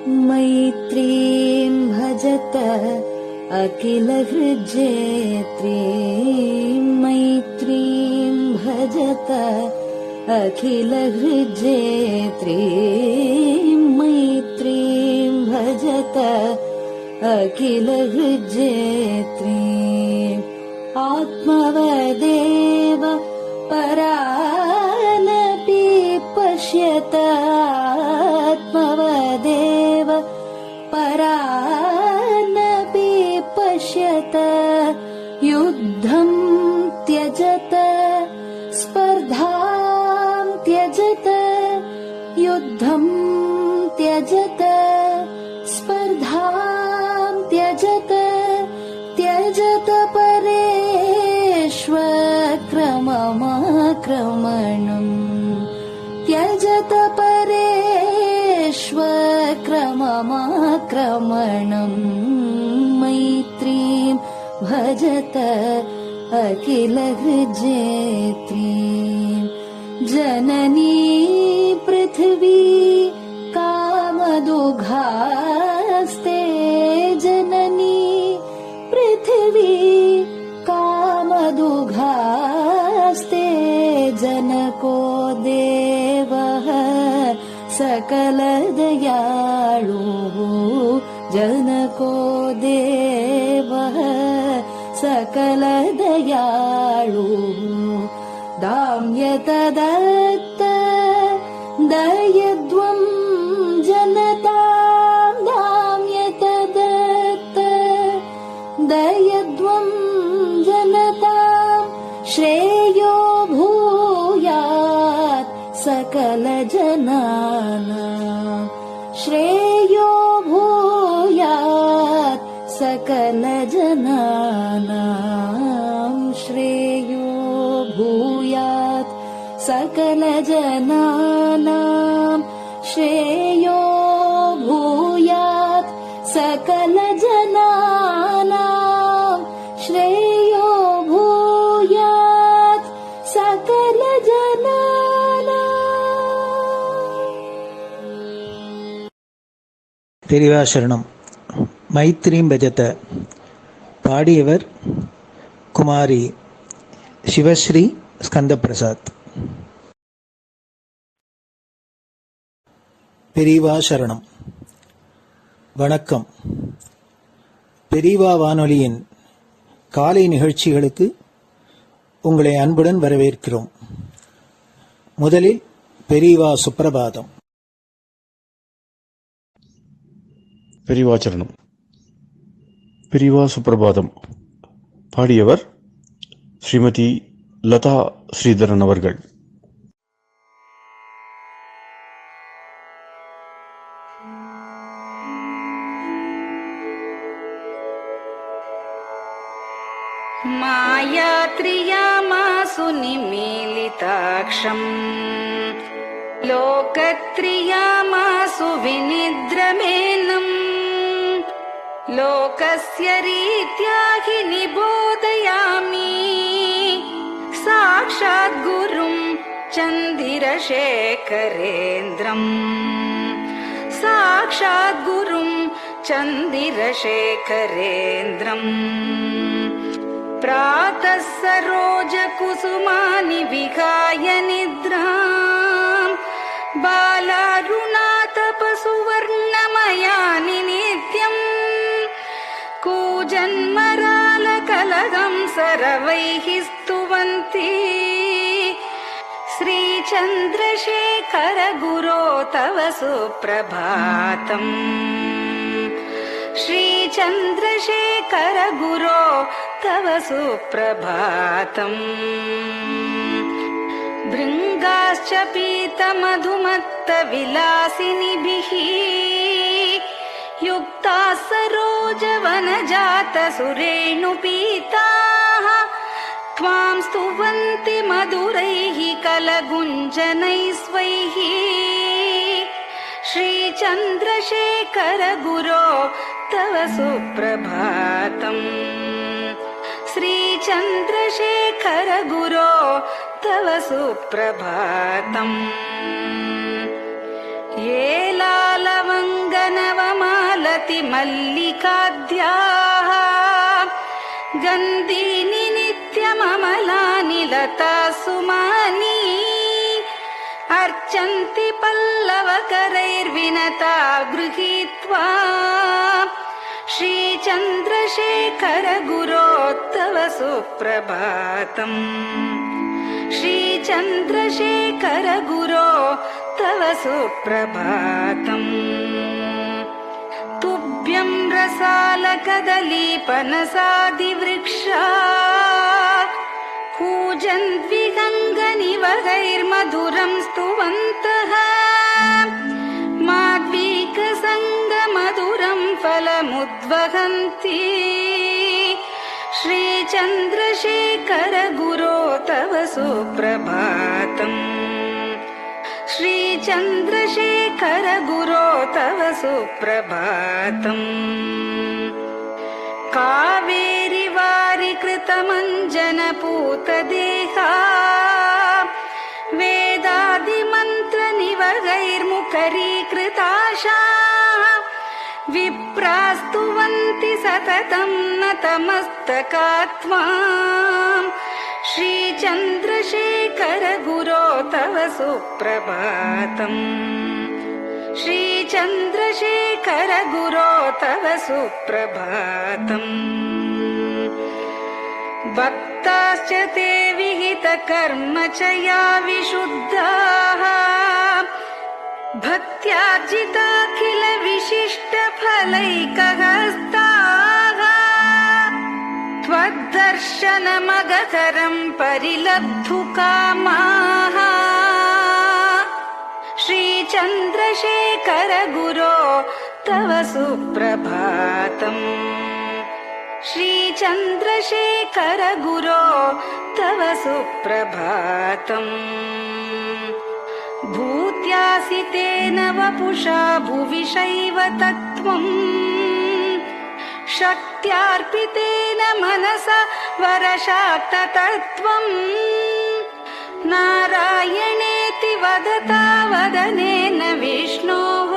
मैत्रीं भजत अखिलहृज्जेत्रीं, मैत्रीं भजत अखिलहृज्जेत्रीं, मैत्रीं भजत अखिलहृज्जेत्रीम्। आत्मवदेव परानपि पश्यत, आत्मवदेव परानपि पश्यत। युद्धं त्यजत स्पर्धां त्यजत, युद्धं त्यजत स्पर्धां त्यजत। त्यजत परेष्वक्रममाक्रमणम्, त्यजत परेष्वक्रममाक्रमणम्। मैत्रीं भजत अखिलहृज्जेत्रीं। जननी पृथिवी कामदुघास्ते, जननी पृथिवी कामदुघास्ते। जनको देवः सकलदयाळुः, जनको देवः सकलदयाळुः। दाम्यत दत्त दयध्वं जनतां, दाम्यत दत्त दयध्वं जनतां। श्रेयो भूयात् सकलजनानां, श्रेयो भूयात् सकलजनानां, श्रेयो भूयात् सकलजनानां, श्रेयो भूयात् सकलजनानां, श्रेयो भूयात् सकलजनानां। பெரிவாசரணம். மைத்ரீம் பஜத. பாடியவர் குமாரி சிவஸ்ரீ ஸ்கந்தபிரசாத். பெரிவாசரணம். வணக்கம். பெரிவா வானொலியின் காலை நிகழ்ச்சிகளுக்கு உங்களை அன்புடன் வரவேற்கிறோம். முதலில் பெரிவா சுப்பிரபாதம். பெரிவாச்சரணம். பெரிவா சுப்பிரபாதம். பாடியவர் ஸ்ரீமதி லதா ஸ்ரீதரன் அவர்கள். मायात्रियामासु निमीलिताक्षम्, लोकत्रियामासु विनिद्रमेनम्। लोकस्य रीत्या हि निबोधयामि, साक्षात् गुरुं चन्दिरशेखरेन्द्रम्, साक्षात् गुरुं चन्दिरशेखरेन्द्रम्। प्रातः सरोजकुसुमानि विहाय निद्राम्, बालारुणातपसुवर्णमयानि नित्यम्। कूजन्मरालकलहं सरवैः स्तुवन्ति, श्रीचन्द्रशेखर गुरो तव सुप्रभातम्, श्रीचन्द्रशेखर गुरो तव सुप्रभातम्। भृङ्गाश्च पीतमधुमत्तविलासिनिभिः युक्ताः सरोजवनजातसुरेणुपीताः, त्वां स्तुवन्ति मधुरैः कलगुञ्जनैः स्वैः। श्रीचन्द्रशेखर गुरो तव सुप्रभातम्, श्रीचन्द्रशेखर गुरो तव सुप्रभातम् ये लालवङ्गनवमालति मल्लिकाद्याः गन्धीनि नित्यममलानि लता सुमानि अर्चन्ति पल्लवकरैर्विनता गृहीत्वा श्रीचन्द्रशेखर गुरो तव सुप्रभातम् श्रीचन्द्रशेखर गुरो तव सुप्रभातम् तुभ्यं रसालकदलीपनसादिवृक्षा कूजन्द्विगङ्गनिवगैर्मधुरं स्तुवन्तः माद्वीकसङ्गमधुरं फलमुद्वहन्ति श्रीचन्द्रशेखर गुरो तव सुप्रभातम् श्रीचन्द्रशेखर गुरो तव सुप्रभातम् कावेरि वारिकृतमञ्जनपूतदेहा वेदादिमन्त्रनिवगैर्मुखरीकृताशा विप्रास्तुवन्ति सततं नतमस्तकात्माम् श्रीचन्द्रशेखर गुरो तव सुप्रभातम् श्रीचन्द्रशेखर गुरो तव सुप्रभातम् भक्ताश्च ते विहितकर्मचया विशुद्धाः भक्त्यार्जिताखिल विशिष्टफलैकहस्ताः त्वद्दर्शनमगकरं परिलब्धुकामाः श्रीचन्द्रशेखर गुरो तव सुप्रभातम् श्रीचन्द्रशेखर गुरो तव सुप्रभातम् भूत्यासितेन वपुषा भुविशैव तत्त्वम् शक्त्यार्पितेन मनसा वरशाक्ततत्त्वम् नारायणेति वदता वदनेन विष्णोः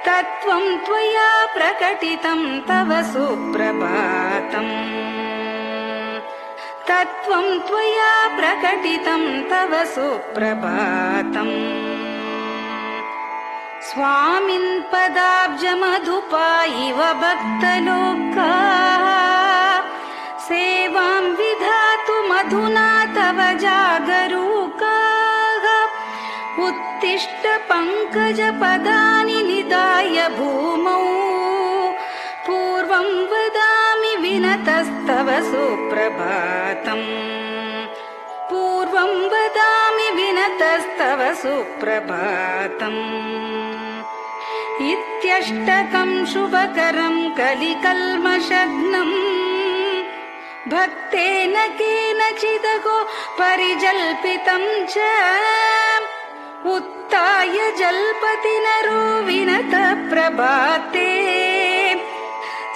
तत्त्वं त्वया प्रकटितं तव सुप्रभातम् तत्त्वं त्वया प्रकटितं तव सुप्रभातम् स्वामिन् पदाब्जमधुपा इव भक्तलोकाः सेवां विधातुमधुना तव जागरूकाः उत्तिष्ठ पङ्कजपदानि निधाय भूमौ पूर्वं वदामि विनतस्तव सुप्रभातम् पूर्वं वदामि विनतस्तव सुप्रभातम् इत्यष्टकं शुभकरं कलिकल्मषघ्नम् भक्तेन केनचिदहो परिजल्पितं च उत्थाय जल्पति नरो विनत प्रभाते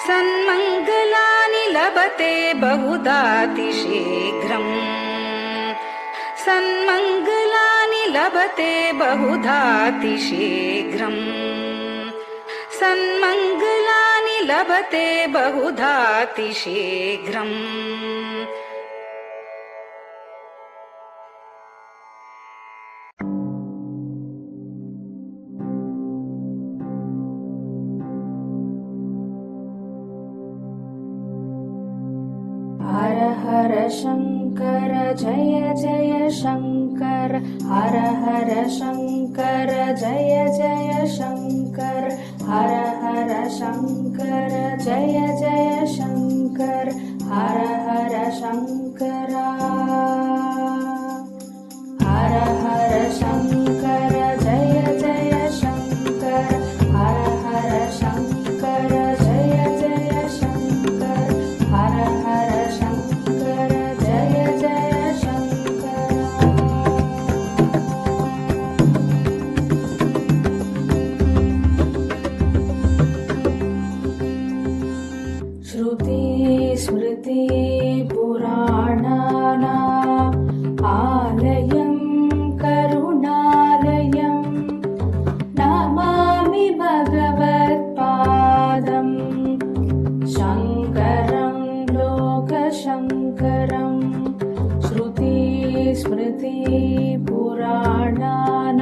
सन्मङ्गलानि लभते बहुधातिशीघ्रम् सन्मङ्गलानि लभते बहुधातिशीघ्रम् सन्मङ्गलानि लभते बहुधातिशीघ्रम् हर हर शङ्कर जय जय शङ्कर हर हर शङ्कर जय जय शङ्कर हर हर शङ्कर जय जय शङ्कर हर हर शङ्कर हर हर शङ्कर जय जय शङ्कर हर हर शङ्कर जय जय शङ्कर हर हर शङ्कर जय जय शङ्कर श्रुति स्मृति पुराणानाम् स्मृति पुराणानाम्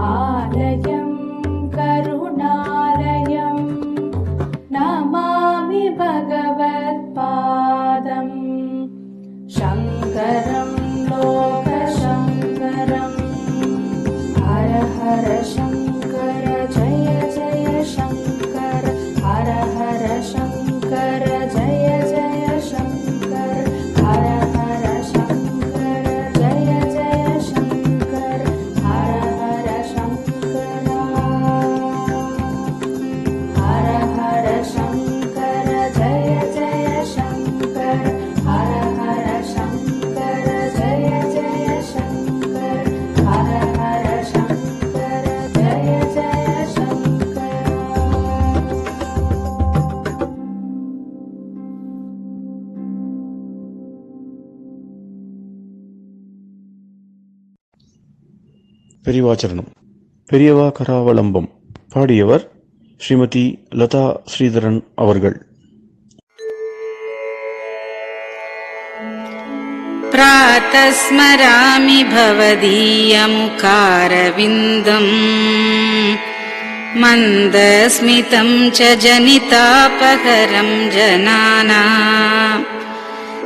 आलयं करुणालयं नमामि भगवत्पादम् शङ्करं लोकशङ्करम् हर हर शङ्कर जय जय शङ्कर हर हर शङ्कर जय जय शङ्कर हर हर शङ्कर जय जय शङ्कर हर हर शङ्कर हर हर शङ्कर जय जय शङ्कर हर हर शङ्कर जय जय शङ्कर हर हर शङ्कर जय जय शङ्कर பெரியவாச்சரணம். பெரியவா கராவலம்பம். பாடியவர் ஸ்ரீமதி லதா ஸ்ரீதரன் அவர்கள். प्रातः स्मरामि भवदीयमुखारविन्दम् मन्दस्मितं च जनितापहरं जनानाम्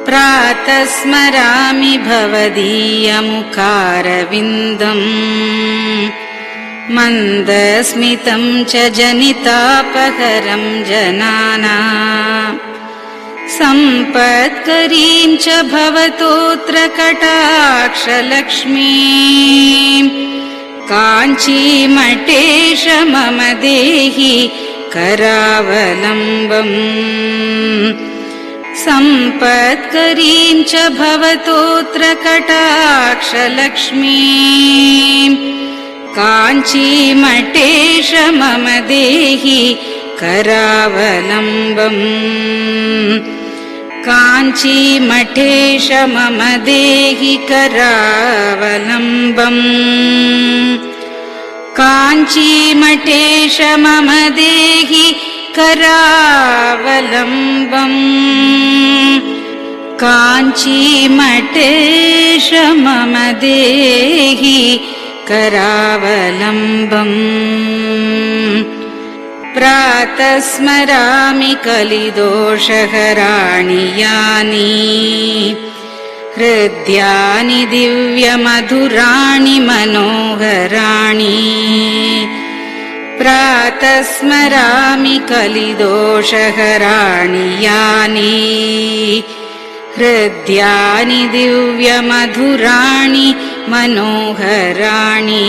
प्रातः स्मरामि भवदीयमुखारविन्दम् मन्दस्मितं च जनितापहरं जनानाम् सम्पत्करीं च भवतोऽत्र कटाक्षलक्ष्मीं काञ्चीमठेश मम देहि करावलम्बम् सम्पत्करीं च भवतोऽत्र कटाक्षलक्ष्मीं काञ्चीमठेश मम देहि करावलम्बम् काञ्चीमठेश मम देहि करावलम्बम् काञ्चीमठेश मम देहि करावलम्बम् काञ्चीमठेश मम देहि करावलम्बम् प्रातः स्मरामि कलिदोषहराणि यानि हृद्यानि दिव्यमधुराणि मनोहराणि प्रातः स्मरामि कलिदोषहराणि यानि हृद्यानि दिव्यमधुराणि मनोहराणि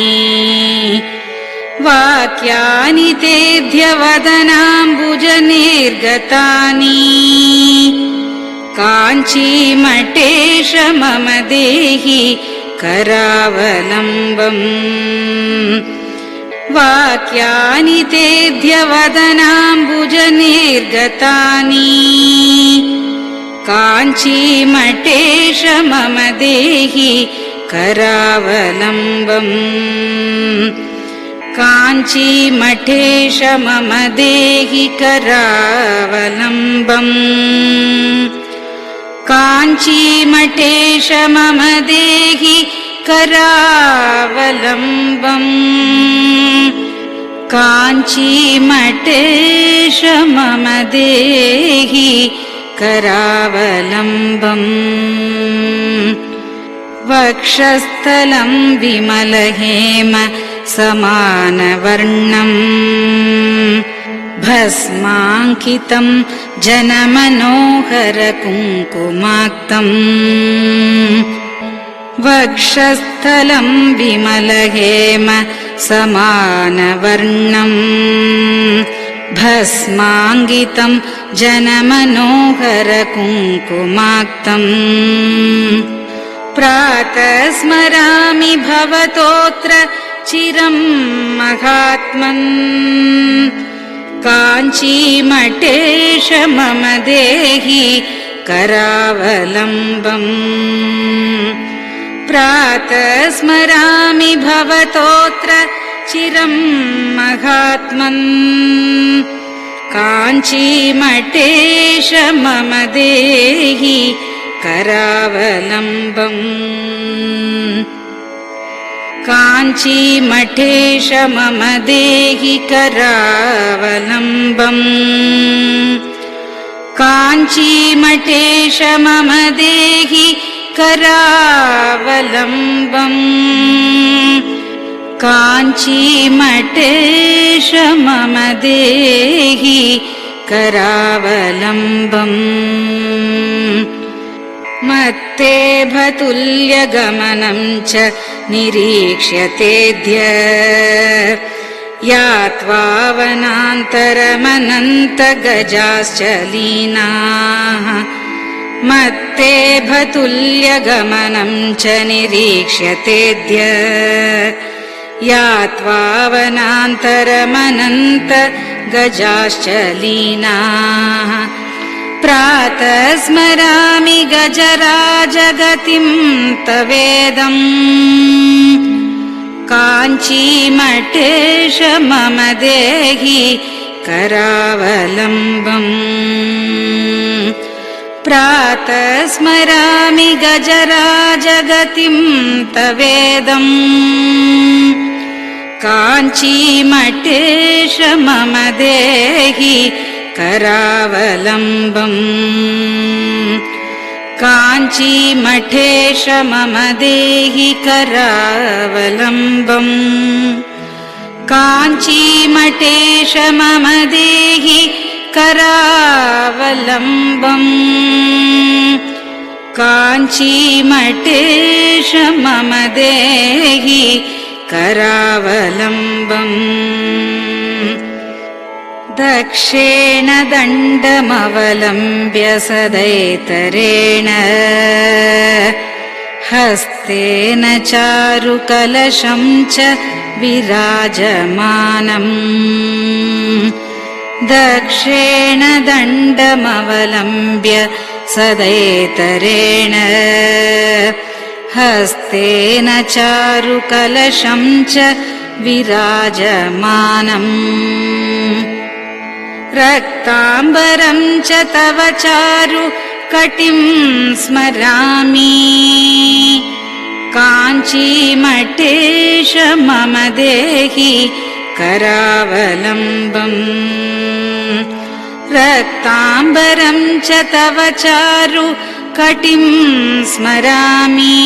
वाक्यानि तेऽध्यवदनाम्बुजनिर्गतानि काञ्चीमठेश मम देहि करावलम्बम् वाक्यानि तेऽध्यवदनाम्बुजनिर्गतानि काञ्चीमठेश मम देहि करावलम्बम् काञ्चीमठेश मम देहि करावलम्बम् काञ्चीमठेश मम देहि करावलम्बम् काञ्चीमठेश मम देहि करावलम्बम् वक्षस्थलं विमलहेम समानवर्णम् भस्माङ्कितं जनमनोहर कुङ्कुमाक्तम् वक्षस्थलं विमलहेम समानवर्णम् भस्माङ्कितं जनमनोहर कुङ्कुमाक्तम् प्रातः स्मरामि भवतोऽत्र चिरं महात्मन् काञ्चीमठेश मम देहि करावलम्बम् प्रातः स्मरामि भवतोऽत्र चिरं महात्मन् काञ्चीमठेश मम देहि करावलम्बम् काञ्चीमठेश मम देहि करावलम्बम् काञ्चीमठेश मम देहि करावलम्बम् काञ्चीमठेश मम देहि करावलम्बम् मत्तेभतुल्यगमनं च निरीक्ष्यतेऽद्य यात्वा वनान्तरमनन्तगजाश्च लीनाः मत्तेभतुल्यगमनं च निरीक्ष्यतेऽद्य यात्वा वनान्तरमनन्तगजाश्च लीनाः प्रातः स्मरामि गजराजगतिं तवेदम् काञ्चीमठेश मम देहि करावलम्बम् प्रातः स्मरामि गजराजगतिं तवेदम् काञ्चीमठेश मम देहि करावलम्बम् काञ्चीमठेश मम देहि करावलम्बम् काञ्चीमठेश मम देहि करावलम्बम् काञ्चीमठेश मम देहि करावलम्बम् दक्षेण दण्डमवलम्ब्य सदैतरेण हस्तेन चारुकलशं च विराजमानम् दक्षेण दण्डमवलम्ब्य सदैतरेण हस्तेन चारुकलशं च विराजमानम् रक्ताम्बरं च तव चारु कटिं स्मरामि काञ्चीमठेश मम देहि करावलम्बम् रक्ताम्बरं च तव चारु कटिं स्मरामि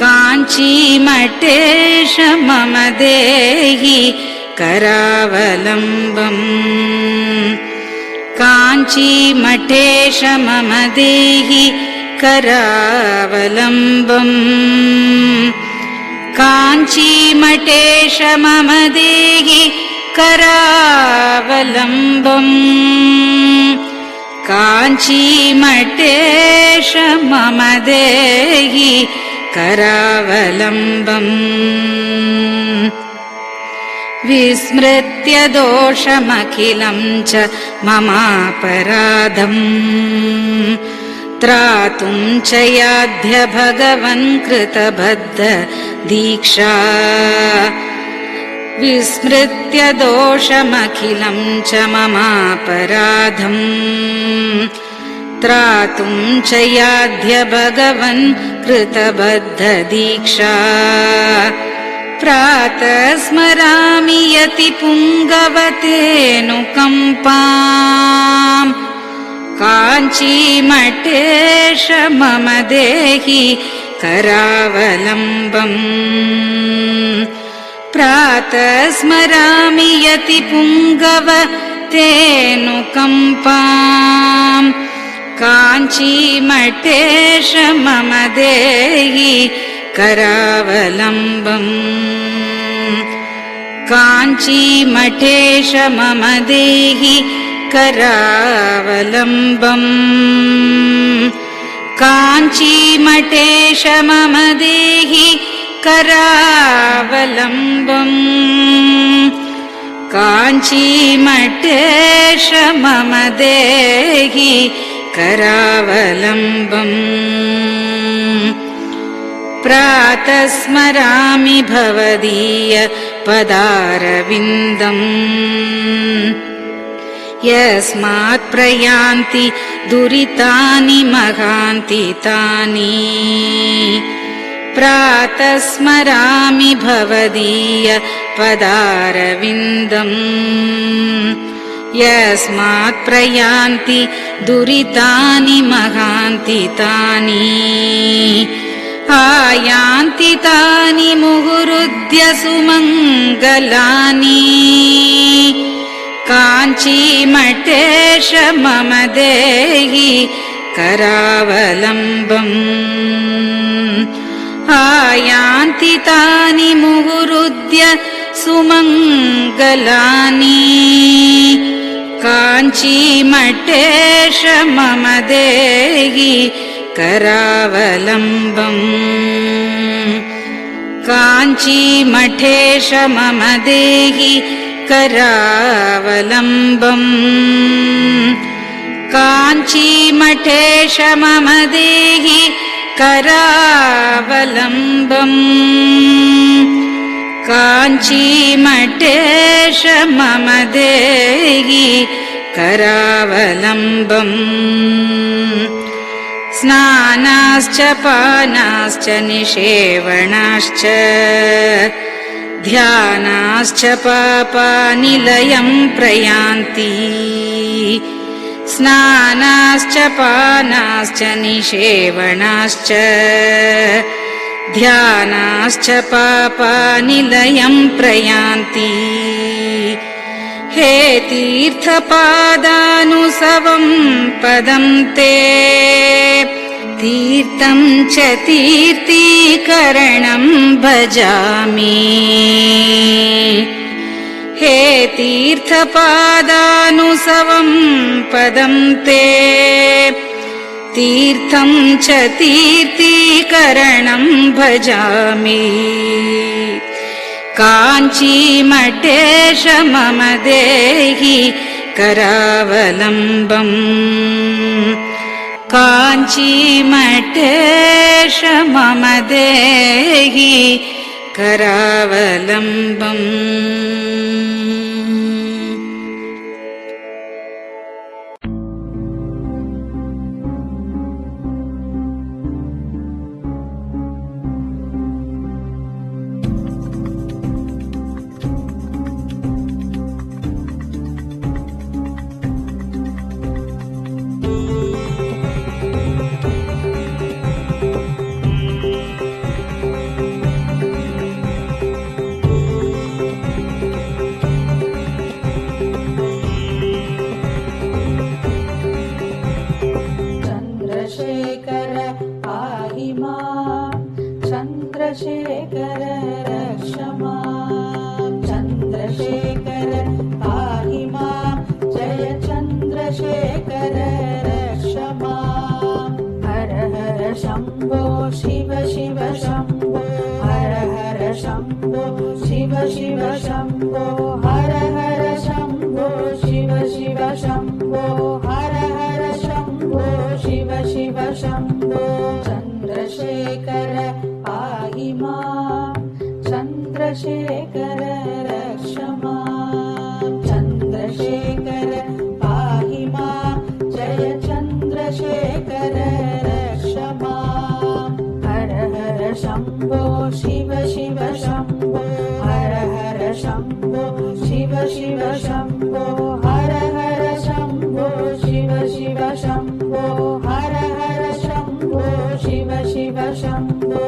काञ्चीमठेश मम देहि करावलम्बम् काञ्चीमठेश मम देहि करावलम्बम् काञ्चीमठेश मम देहि करावलम्बम् काञ्चीमठेश मम देहि करावलम्बम् विस्मृत्य दोषमखिलं च ममापराधम् त्रातुं च याध्य भगवन् कृतबद्ध दीक्षा विस्मृत्य दोषमखिलं च ममापराधम् त्रातुं च याध्य भगवन् कृतबद्ध दीक्षा प्रातः स्मरामि यतिपुङ्गवतेऽनुकम्पाम् काञ्चीमठेश मम देहि करावलम्बम् प्रातः स्मरामि यतिपुङ्गवतेऽनुकम्पाम् काञ्चीमठेश मम देहि करावलम्बम् काञ्चीमठेश मम देहि करावलम्बम् काञ्चीमठेश मम देहि करावलम्बम् काञ्चीमठेश मम देहि करावलम्बम् प्रातः स्मरामि भवदीय पदारविन्दम् यस्मात् प्रयान्ति दुरितानि महान्ति तानि प्रातः स्मरामि भवदीय पदारविन्दम् यस्मात् प्रयान्ति दुरितानि महान्ति तानि आयान्ति तानि मुहुरुद्य सुमङ्गलानि काञ्चीमठेश मम देहि करावलम्बम् आयान्ति तानि मुहुरुद्य सुमङ्गलानि काञ्चीमठेश मम देहि करावलम्बम् काञ्चीमठेश मम देहि करावलम्बम् काञ्चीमठेश मम देहि करावलम्बम् काञ्चीमठेश मम देहि करावलम्बम् स्नानाश्च पानाश्च निषेवणाश्च ध्यानाश्च पापानिलयं प्रयान्ति स्नानाश्च पानाश्च निषेवणाश्च ध्यानाश्च पापानिलयं प्रयान्ति हे तीर्थपादानुसवं पदं ते तीर्थं च तीर्थीकरणं भजामि हे तीर्थपादानुसवं पदं ते तीर्थं च तीर्थीकरणं भजामि काञ्चीमठेश मम देहि करावलम्बम् काञ्चीमठेश मम देहि करावलम्बम् चन्द्रशेखर रक्ष मां चन्द्रशेखर पाहि मां जय चन्द्रशेखर रक्ष मां हर हर शम्भो शिव शिव शम्भो हर हर शम्भो शिव शिव शम्भो हर हर शम्भो शिव शिव शम्भो हर हर शम्भो शिव शिव शम्भो चन्द्रशेखर पाहि मां चन्द्रशेखर रक्ष मां चन्द्रशेखर पाहि मां जय चन्द्रशेखर रक्ष मां हर हर शम्भो शिव शिव शम्भो हर हर शम्भो शिव शिव शम्भो हर हर शम्भो शिव शिव शम्भो हर हर शम्भो शिव शिव शम्भो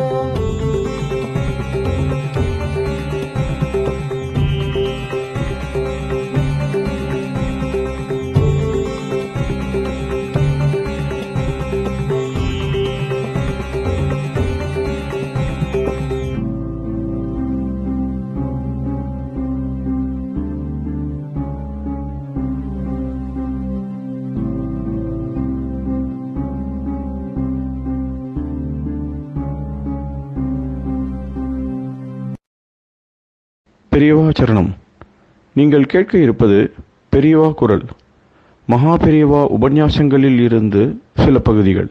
பெரியவா சரணம். நீங்கள் கேட்க இருப்பது பெரியவா குரல். மகா பெரியவா உபன்யாசங்களில் இருந்து சில பகுதிகள்.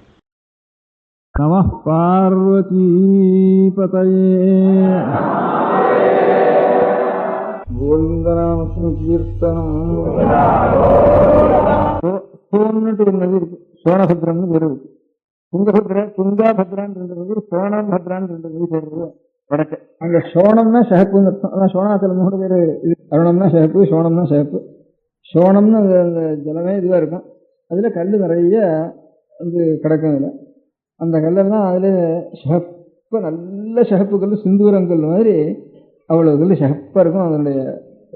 நமः பார்வதி பதயே. கோவிந்தநாம கீர்த்தனம். சோனசுத்திரம்னு பேரு. துங்காபத்ரான்னு இருந்தது, சோனம் பத்ரான்னு இருந்தது சொல்றது வடக்கு. அங்க சோனம்னா சிகப்புன்னு அர்த்தம். அதான் சோனாத்துல 3 பேர். அருணம்னா சிகப்பு, சோனம்னா சிகப்பு. சோனம்னு அந்த ஜலமே இதுவா இருக்கும். அதுல கல் நிறைய வந்து கிடக்கும். அதுல அந்த கல்லெல்லாம் அதுல சிகப்பு, நல்ல சிகப்பு கல், சிந்தூரங்கல் மாதிரி அவ்வளவு கல் சிகப்பா இருக்கும் அதனுடைய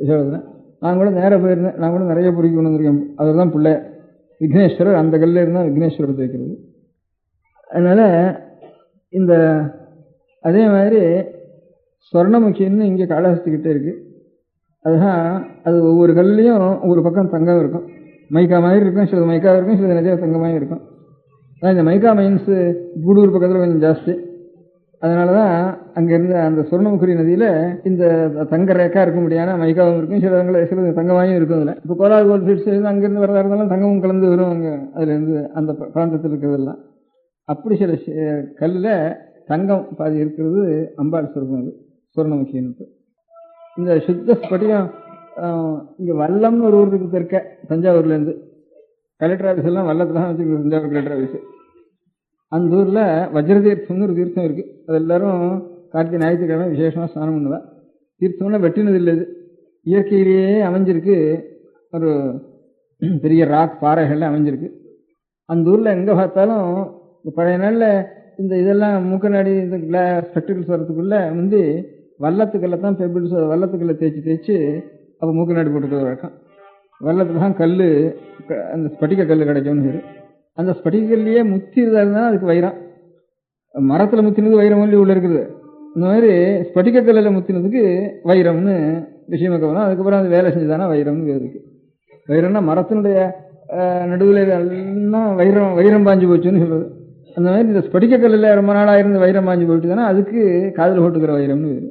விஷயத்துல. நான் கூட நேராக போயிருந்தேன். நான் கூட நிறைய பொறுக்கி கொண்டு வந்திருக்கேன். அவர் தான் பிள்ளை விக்னேஸ்வரர். அந்த கல்ல இருந்தால் விக்னேஸ்வரத்தை வைக்கிறது. அதனால இந்த அதே மாதிரி ஸ்வர்ணமுகின்னு இங்கே காளஹஸ்திக்கிட்டே இருக்கு. அதுதான் அது ஒவ்வொரு கல்லையும் ஒவ்வொரு பக்கம் தங்கம் இருக்கும். மைக்கா மாதிரி இருக்கும், சிலது மைக்காக இருக்கும், சிலது நிறைய தங்கமாக இருக்கும். அதான் இந்த மைக்கா மைன்ஸ் கூடூர் பக்கத்தில் கொஞ்சம் ஜாஸ்தி. அதனால தான் அங்கேருந்து அந்த சுவர்ணமுகரி நதியில் இந்த தங்க ரேக்கா இருக்க முடியாத மைக்காவும் இருக்கும், சில தங்கமாயும் இருக்கும். அதில் இப்போ கோலார் கோல் ஃபீல்ட்ஸ் அங்கேருந்து வரதா இருந்தாலும் தங்கமும் கலந்து வரும் அங்கே. அதுலேருந்து அந்த பிராந்தத்தில் இருக்கிறதெல்லாம் அப்படி சில கல்லில் தங்கம் பாதி இருக்கிறது அம்பாள் சுரூபம். அது சுவர்ணமுகின்னு. இந்த சுத்த ஸ்படிகம் இங்கே வல்லம்னு ஒரு ஊருக்கு தெற்க தஞ்சாவூர்லேருந்து கலெக்டர் ஆஃபீஸ் எல்லாம் வல்லத்தில் தான் வச்சுருக்கு. Thanjavur collector office. அந்த ஊரில் வஜ்ரதீர்த்தம்னு ஒரு தீர்த்தம் இருக்குது. அது எல்லாரும் கார்த்திகை ஞாயிற்றுக்கிழமை விசேஷமாக ஸ்நானம் பண்ணுவா. தீர்த்தம்னா வெட்டினது இல்லை, இது இயற்கையிலேயே அமைஞ்சிருக்கு. ஒரு பெரிய ராக் பாறைகளில் அமைஞ்சிருக்கு. அந்த ஊரில் எங்கே பார்த்தாலும் இந்த பழைய நாளில் இந்த இதெல்லாம் மூக்கநாடி இந்த ஸ்பெக்டிகல்ஸ் வரத்துக்குள்ளே வந்து வல்லத்துக்கல்ல தான் பெபிள்ஸ் வல்லத்துக்கல்ல தேய்ச்சி அப்போ மூக்கநாடி போட்டுக்கிற வழக்கம். வல்லத்தில் தான் கல், அந்த ஸ்பட்டிக கல் கிடைக்கும்னு பேர். அந்த ஸ்பட்டிகல்லையே முத்தி இருந்தா அதுக்கு வைரம். மரத்தில் முத்தினது வைரம் ஒல்லி உள்ள இருக்குது. இந்த மாதிரி ஸ்பட்டிக கல்லில் முத்தினதுக்கு வைரம்னு விஷயமாக வரும். அதுக்கப்புறம் அது வேலை செஞ்சுதானா வைரம்னு பேர் இருக்கு. வைரம்னா மரத்தினுடைய நடுவில் எல்லாம் வைரம் பாஞ்சு போச்சுன்னு சொல்றது. அந்த மாதிரி இந்த ஸ்பட்டிக கல்லில் ரொம்ப நாளாக இருந்து வைரம் பாஞ்சு போயிட்டு தானே அதுக்கு காதில் போட்டுக்கிற வைரம்னு பேர்.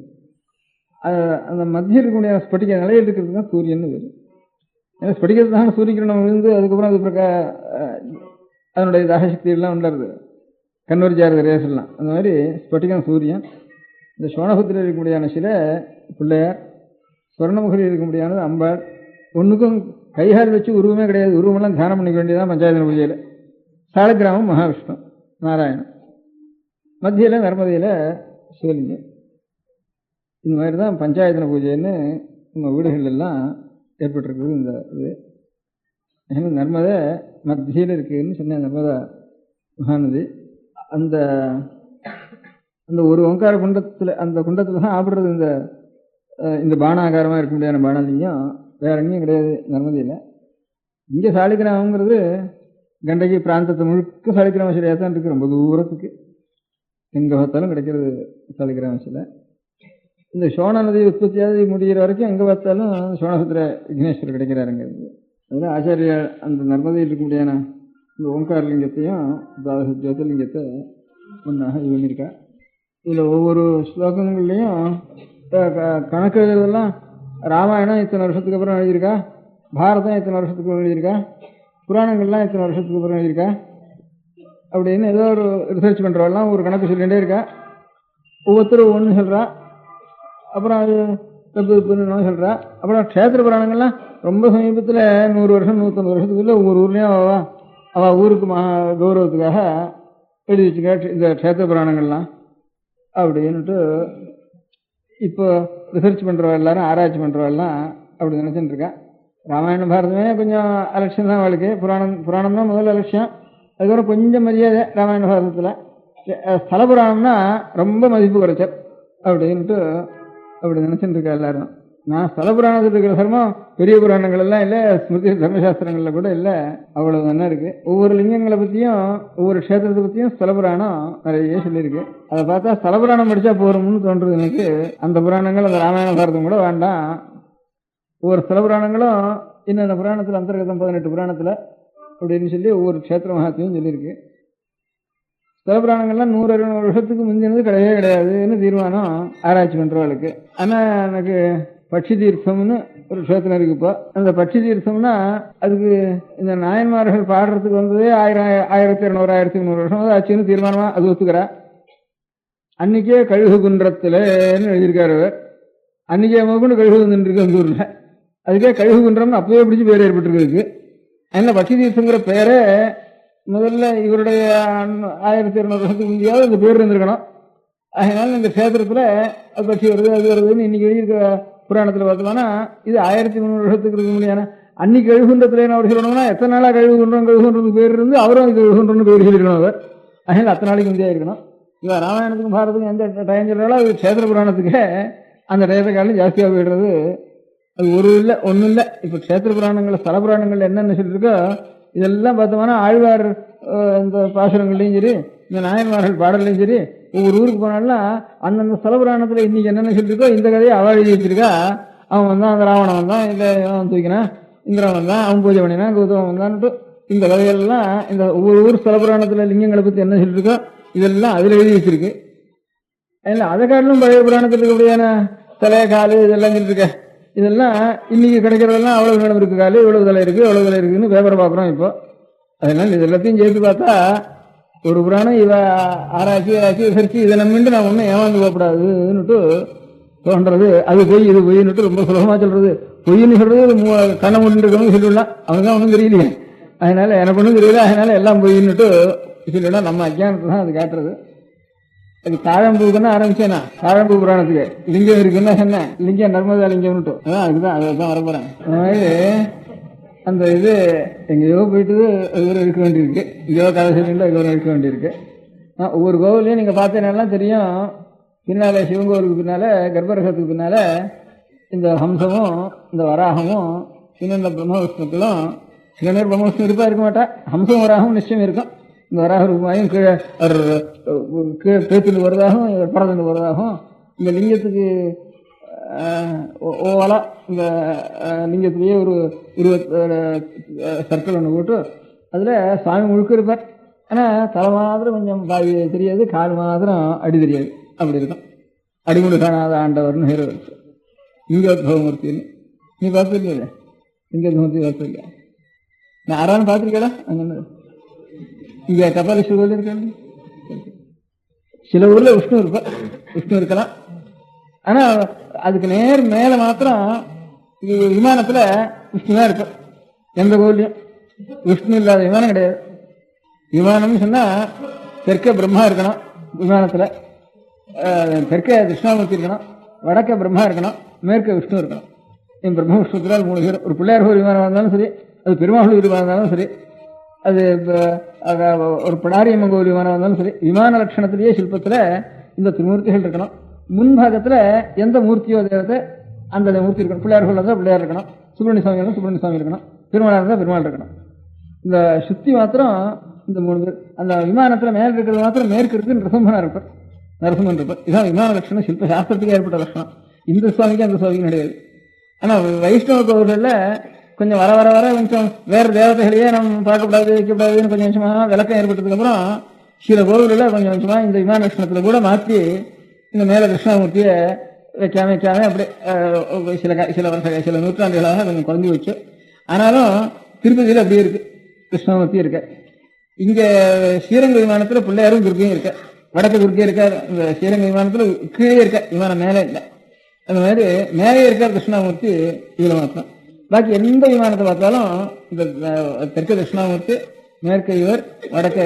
அந்த மத்தியில் இருக்கக்கூடிய ஸ்பட்டிக நிலையில் இருக்கிறது தான் சூரியன்னு பேர். ஏன்னா ஸ்பட்டிகத்தை தான் சூரியகிரணம் விழுந்து அதுக்கப்புறம் அது அதனுடைய தாகசக்தி எல்லாம் உண்டாருது, கன்வெர்ஜ் ஆகிறது ரேஸ் எல்லாம். அந்த மாதிரி ஸ்பட்டிகம் சூரியன். இந்த சோனபுத்திரில் இருக்க முடியான சில பிள்ளையார், ஸ்வர்ணமுகரில் இருக்க முடியானது அம்பாள். ஒன்றுக்கும் கைகால் வச்சு உருவமே கிடையாது. உருவமெல்லாம் தியானம் பண்ணிக்க வேண்டியதான் பஞ்சாயத்து பூஜையில். சாலக்கிராமம் மகாவிஷ்ணு நாராயணன், மத்தியில் நர்மதையில் சிவலிங்கம். இந்த மாதிரி தான் பஞ்சாயத்தன பூஜைன்னு நம்ம வீடுகள் எல்லாம் ஏற்பட்டிருக்குது. இந்த இது நர்மதை மத்தியில் இருக்குதுன்னு சொன்ன நர்மதா மகாநதி. அந்த அந்த ஒரு ஓங்கார குண்டத்தில், அந்த குண்டத்தில் தான் ஆப்பிடுறது இந்த பானாகாரமாக இருக்க முடியாத பானலிங்கம். வேற எங்கேயும் கிடையாது நர்மதியில். இங்கே சாலிகிராமங்கிறது கண்டகி பிராந்தத்தை முழுக்க சாலிகிராம சிலையாக தான் இருக்குது. ரொம்ப தூரத்துக்கு எங்கே பார்த்தாலும் கிடைக்கிறது சாலிகிராம சிலை. இந்த சோழ நதி உற்பத்தியாவது முடிகிற வரைக்கும் எங்கே பார்த்தாலும் சோனபுத்திர விக்னேஸ்வரர் கிடைக்கிறாருங்க. அதில் ஆச்சாரியா அந்த நர்மதையில் இருக்க முடியாத இந்த ஓங்காரலிங்கத்தையும் ஜோதிர்லிங்கத்தை ஒன்றாக இது பண்ணியிருக்கா. இதில் ஒவ்வொரு ஸ்லோகங்கள்லையும் கணக்கு எழுதுறதெல்லாம் ராமாயணம் இத்தனை வருஷத்துக்கு அப்புறம் எழுதியிருக்கா, பாரதம் இத்தனை வருஷத்துக்கு அப்புறம் எழுதியிருக்கா, புராணங்கள்லாம் இத்தனை வருஷத்துக்கு அப்புறம் எழுதியிருக்கா அப்படின்னு ஏதோ ஒரு ரிசர்ச் பண்ணுறவெல்லாம் ஒரு கணக்கு சொல்லிகிட்டே இருக்கா. ஒவ்வொருத்தரும் ஒன்று சொல்கிறா, அப்புறம் அது தப்பு சொல்கிறா. அப்புறம் க்ஷேத்திர புராணங்கள்லாம் ரொம்ப சமீபத்தில் 100 வருஷம் 150 வருஷத்துக்குள்ள ஒவ்வொரு ஊர்லேயும் அவள் ஊருக்கு கௌரவத்துக்காக எழுதி வச்சுக்க இந்த க்ஷேத்திர புராணங்கள்லாம் அப்படின்ட்டு இப்போ ரிசர்ச் பண்ணுறவ எல்லாரும், ஆராய்ச்சி பண்ணுறவெல்லாம் அப்படி நினச்சிட்டு இருக்கா. ராமாயண பாரதமே கொஞ்சம் அலட்சியம் தான் அவளுக்கு. புராணம் தான் முதல் அலட்சியம். அதுக்கப்புறம் கொஞ்சம் மரியாதை ராமாயண பாரதத்தில். ஸ்தல புராணம்னா ரொம்ப மதிப்பு குறைச்சல் அப்படின்ட்டு அப்படி நினச்சிட்டு இருக்கா எல்லாரும். நான் ஸ்தல புராணத்தில் இருக்கிற தர்மம் பெரிய புராணங்கள் எல்லாம் இல்லை, ஸ்மிருதி தர்மசாஸ்திரங்களில் கூட இல்லை, அவ்வளவு நல்லா இருக்கு. ஒவ்வொரு லிங்கங்களை பற்றியும் ஒவ்வொரு க்ஷேத்திரத்தை பற்றியும் ஸ்தல புராணம் நிறைய சொல்லியிருக்கு. அதை பார்த்தா ஸ்தல புராணம் படித்தா போகிறோம்னு தோன்றுறது எனக்கு. அந்த புராணங்கள் அந்த ராமாயண பாரதம் கூட வேண்டாம். ஒவ்வொரு ஸ்தல புராணங்களும் இன்னொரு புராணத்தில் அந்தர்கதம் 18 புராணத்தில் அப்படின்னு சொல்லி ஒவ்வொரு க்ஷேத்திர மகாத்தையும் சொல்லியிருக்கு. ஸ்தல புராணங்கள்லாம் 100-200 வருஷத்துக்கு முந்தினது கிடையவே கிடையாதுன்னு தீர்மானம் ஆராய்ச்சி பண்ணுறவளுக்கு. ஆனால் எனக்கு பட்சி தீர்த்தம்னு ஒரு க்ஷேத்திரம் இருக்குப்போ. அந்த பட்சி தீர்த்தம்னா அதுக்கு இந்த நாயன்மார்கள் பாடுறதுக்கு வந்ததே 1200 1300 வருஷம் ஆச்சுன்னு தீர்மானமா அது ஒத்துக்கிறா. அன்னைக்கே கழுகு குன்றத்தில்னு எழுதியிருக்காரு. அன்னைக்கே கொண்டு கழுகு வந்துருக்கு அந்த ஊரில். அதுக்கே கழுகு குன்றம்னு அப்பவே பிடிச்சி பேர் ஏற்பட்டுருக்கு. அதனால பட்சி தீர்த்தங்கிற பேரே முதல்ல இவருடைய 1200 வருஷத்துக்கு முந்தையாவது இந்த பேர் இருந்திருக்கணும். அதனால இந்த கஷேத்திரத்துல அது பற்றி வருது அது வருதுன்னு இன்னைக்கு எழுதியிருக்க புராணத்துல பார்த்தோம்னா இது 1300 வருஷத்துக்கு இருக்க முடியாது. அன்னைக்கு கழுகுன்றத்துல என்ன அவர் சொல்லணும்னா எத்தனை நாளா கழுகுன்றதுக்கு பேர் இருந்து அவரும் இது கழுகுன்றன்னு பேர் சொல்லிருக்கணும் அவர். அதனால அத்தனை நாளைக்கு முந்தையா இருக்கணும். இவன் ராமாயணத்துக்கும் பாரதத்துக்கும் எந்த டைம் சொல்றாலும் அது கஷேத்திர புராணத்துக்கு அந்த டயத்தை காலம் ஜாஸ்தியாக போயிடுறது. அது ஒரு இல்லை ஒன்றும் இல்லை. இப்போ கஷேத்திர புராணங்கள் ஸ்தல புராணங்கள் என்னென்ன சொல்லியிருக்கோ இதெல்லாம் பார்த்தோம்னா ஆழ்வார் இந்த பாசுரங்கள்லையும் சரி இந்த நாயன்மார்கள் பாடல்லையும் சரி ஒவ்வொரு ஊருக்கு போனாலும் அந்தந்த ஸ்தல புராணத்தில் இன்னைக்கு என்னென்ன சொல்லியிருக்கோ இந்த கதையை அவள் எழுதி வச்சிருக்கா. அவன் வந்தான், அந்த ராவணன் வந்தான், இல்லை அவன் தூக்கினான், இந்திரன் வந்தான், அவன் பூஜை பண்ணினான், கௌதமன் வந்தான்ட்டு இந்த கதையெல்லாம் இந்த ஒவ்வொரு ஊர் ஸ்தல புராணத்தில் லிங்கங்களை பற்றி என்ன சொல்லியிருக்கோ இதெல்லாம் அதில் எழுதி வச்சிருக்கு. அதில் அதை காட்டிலும் பழைய புராணத்தில் இருக்கக்கூடியான தலை காலு இதெல்லாம் சொல்லியிருக்க இதெல்லாம் இன்னைக்கு கிடைக்கிறதெல்லாம் அவ்வளவு நிலம் இருக்கு, காலு இவ்வளவு தலை இருக்கு எவ்வளவு தலை இருக்குன்னு பேப்பரை பார்க்குறோம் இப்போ. அதனால இது எல்லாத்தையும் சேர்த்து பார்த்தா ஒரு புராணம் இவ ஆராய்ச்சி விசாரிச்சு இதை நம்பிட்டு நான் ஒன்றும் ஏமாந்து போகக்கூடாதுன்னுட்டு தோன்றது. அது பொய் இது பொய்ன்னுட்டு ரொம்ப சுலபமாக சொல்றது. பொய்ன்னு சொல்றது கண்ணை மூடிட்டு இருக்கவங்க சொல்லிவிடலாம், அவங்க தான் ஒன்றும் தெரியலையே, அதனால எனக்கு ஒன்றும் தெரியல, அதனால எல்லாம் பொய்ன்னுட்டு சொல்லிவிடலாம். நம்ம அஜ்ஞானத்தை தான் அது காட்டுறது. அது தாழம்பூக்குன்னு ஆரம்பிச்சேனா தாழம்பூ புராணத்துக்கு லிங்கம் இருக்குன்னா என்ன லிங்கம் நர்மதா லிங்கம்னுட்டு அதுதான் அதுதான் வரப்போறேன். அந்த மாதிரி அந்த இது எங்கேயோ போயிட்டு இவரை இருக்க வேண்டியிருக்கு, இதோ கதை சொல்லிட்டு இவரை இருக்க வேண்டியிருக்கு. ஒவ்வொரு கோவிலையும் நீங்க பார்த்தீங்கன்னா தெரியும், பின்னால சிவன் கோவிலுக்கு பின்னால கர்ப்பரகத்துக்கு பின்னால இந்த ஹம்சமும் இந்த வராகமும் இன்னும் இந்த பிரம்மவிஷ்ணுக்களும் சில நேரம் பிரம்மவிஷ்ணு இருப்பா இருக்க மாட்டா, ஹம்சம் வராகவும் நிச்சயம் இருக்கும். இந்த வராக ரூபாயும் கீழே பேத்துல வருவதாகவும் படத்துல வருவதாகவும் இந்த லிங்கத்துக்கு ஓவலா இந்த லிங்கத்திலேயே ஒரு சர்க்கிள் ஒன்று போட்டு அதில் சாமி முழுக்க இருப்பார். ஆனால் தலை மாத்திரம் கொஞ்சம் பாதி தெரியாது, கால் மாத்திரம் அடி தெரியாது, அப்படி இருக்கும். அடிமுடி காணாத ஆண்டவர்னு ஹீரோ இருக்கு. லிங்கோத்பவமூர்த்தின்னு நீ பார்த்துருக்கீங்க? லிங்கோத்பவமூர்த்தி பார்த்துருக்கேன் நான் யாராலும் பார்த்துருக்கேடா? அங்கே இங்கே கபாலீஸ்வரர் கோயில் இருக்காங்க. சில ஊர்ல விஷ்ணு இருக்கலாம். ஆனா அதுக்கு நேர் மேல மாத்திரம் விமானத்துல விஷ்ணு தான் இருக்கும். எந்த கோயிலையும் விஷ்ணு இல்லாத விமானம் கிடையாது. விமானம்னு சொன்னா தெற்க பிரம்மா இருக்கணும், விமானத்துல தெற்க கிருஷ்ணாமூர்த்தி இருக்கணும், வடக்க பிரம்மா இருக்கணும், மேற்க விஷ்ணு இருக்கணும். பிரம்ம விஷ்ணுத்துல 3 பேர். ஒரு பிள்ளையார் கோயில் விமானம் இருந்தாலும் சரி, அது பெருமாள் விமானம் இருந்தாலும் சரி, அது ஒரு பிடாரியம்மன் கோவில் விமானம் இருந்தாலும் சரி, விமான லட்சணத்திலேயே சிற்பத்துல இந்த திருமூர்த்திகள் இருக்கணும். முன்பாகத்துல எந்த மூர்த்தியோ தேவத்தை அந்த மூர்த்தி இருக்கணும். பிள்ளையார் கோயில் இருந்தால் பிள்ளையார் இருக்கணும், சுப்பிரமணிய சுவாமி இருந்தால் சுப்பிரமணிய சுவாமி இருக்கணும், பெருமாள் இருந்தால் பெருமாள் இருக்கணும். இந்த சுத்தி மாத்திரம் இந்த 3 பேர். அந்த விமானத்துல மேல இருக்கிறது மாத்திரம் மேற்கு இருக்கு நரசிம்மனா இருப்பார், நரசிம்மன் இருப்பார். இதுதான் விமான லட்சணம், சிற்ப சாஸ்திரத்துக்கு ஏற்பட்ட லட்சணம். இந்த சுவாமிக்கு அந்த சுவாமிக்கு கிடையாது. ஆனா வைஷ்ணவ கோவில்கள்ல கொஞ்சம் வர வர வர கொஞ்சம் வேறு தேவதைகளையே நம்ம பார்க்கக்கூடாது வைக்கக்கூடாதுன்னு கொஞ்சம் கொஞ்சமா விளக்கம் ஏற்பட்டதுக்கு அப்புறம் சில கோவில்களில் கொஞ்சம் கொஞ்சமா இந்த விமான லட்சணத்துல கூட மாற்றி இந்த மேல கிருஷ்ணமூர்த்தியை வைக்காம அப்படியே சில நூற்றாண்டுகளாக கொஞ்சம் குறைஞ்சி வச்சு. ஆனாலும் திருப்பதியில் அப்படியே இருக்கு, கிருஷ்ணமூர்த்தி இருக்க. இங்க ஸ்ரீரங்க விமானத்துல பிள்ளையாரும் துர்க்கையும் இருக்க, வடக்கு துர்க்கையும் இருக்க. இந்த ஸ்ரீரங்க விமானத்துல கீழே இருக்க, விமானம் மேலே இல்லை. அந்த மாதிரி மேலே இருக்க கிருஷ்ணமூர்த்தி இதுல மாத்திரம். பாக்கி எந்த விமானத்தை பார்த்தாலும் இந்த தெற்க தட்சிணாமூர்த்தி, மேற்க இவர், வடக்க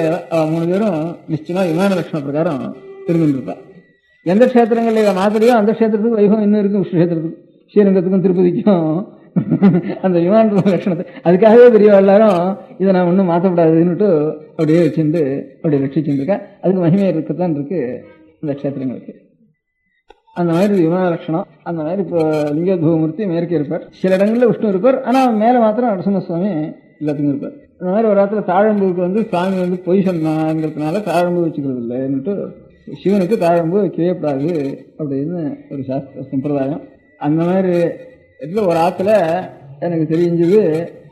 3 பேரும் நிச்சயமா விமான லட்சண பிரகாரம் திரும்பிருப்பார். எந்த கஷேத்திரங்கள் இதை மாத்திரையோ அந்த கஷேத்திரத்துக்கு வைபவம் இன்னும் இருக்கும். விஷ்ணு கஷேத்திரத்துக்கும் ஸ்ரீரங்கத்துக்கும் திருப்பதிக்கும் அந்த விமான லட்சணத்தை அதுக்காகவே பெரிய எல்லாரும் இதை நான் ஒன்றும் மாற்றப்படாதுன்னுட்டு அப்படியே வச்சுட்டு அப்படியே ரட்சிச்சுருக்கேன். அதுக்கு மகிமை இருக்கத்தான் இருக்கு இந்த கஷேத்திரங்களுக்கு. அந்த மாதிரி விமான லட்சணம். அந்த மாதிரி இப்போ லிங்கோத்பவமூர்த்தி மேற்கே இருப்பார், சில இடங்களில் விஷ்ணு இருப்பார். ஆனால் மேலே மாத்திரம் நரசிம்ம சுவாமி எல்லாத்துக்கும் இருப்பார். அந்த மாதிரி ஒரு இடத்துல தாழம்புக்கு சுவாமி பொய் சொன்னாங்கிறதுனால தாழம்பு வச்சுக்கிறது இல்லைன்னுட்டு சிவனுக்கு தாழம்பு வைக்கவே கூடாது அப்படின்னு ஒரு சாஸ்திர சம்பிரதாயம். அந்த மாதிரி இடத்துல ஒரு ஆற்றுல எனக்கு தெரிஞ்சது,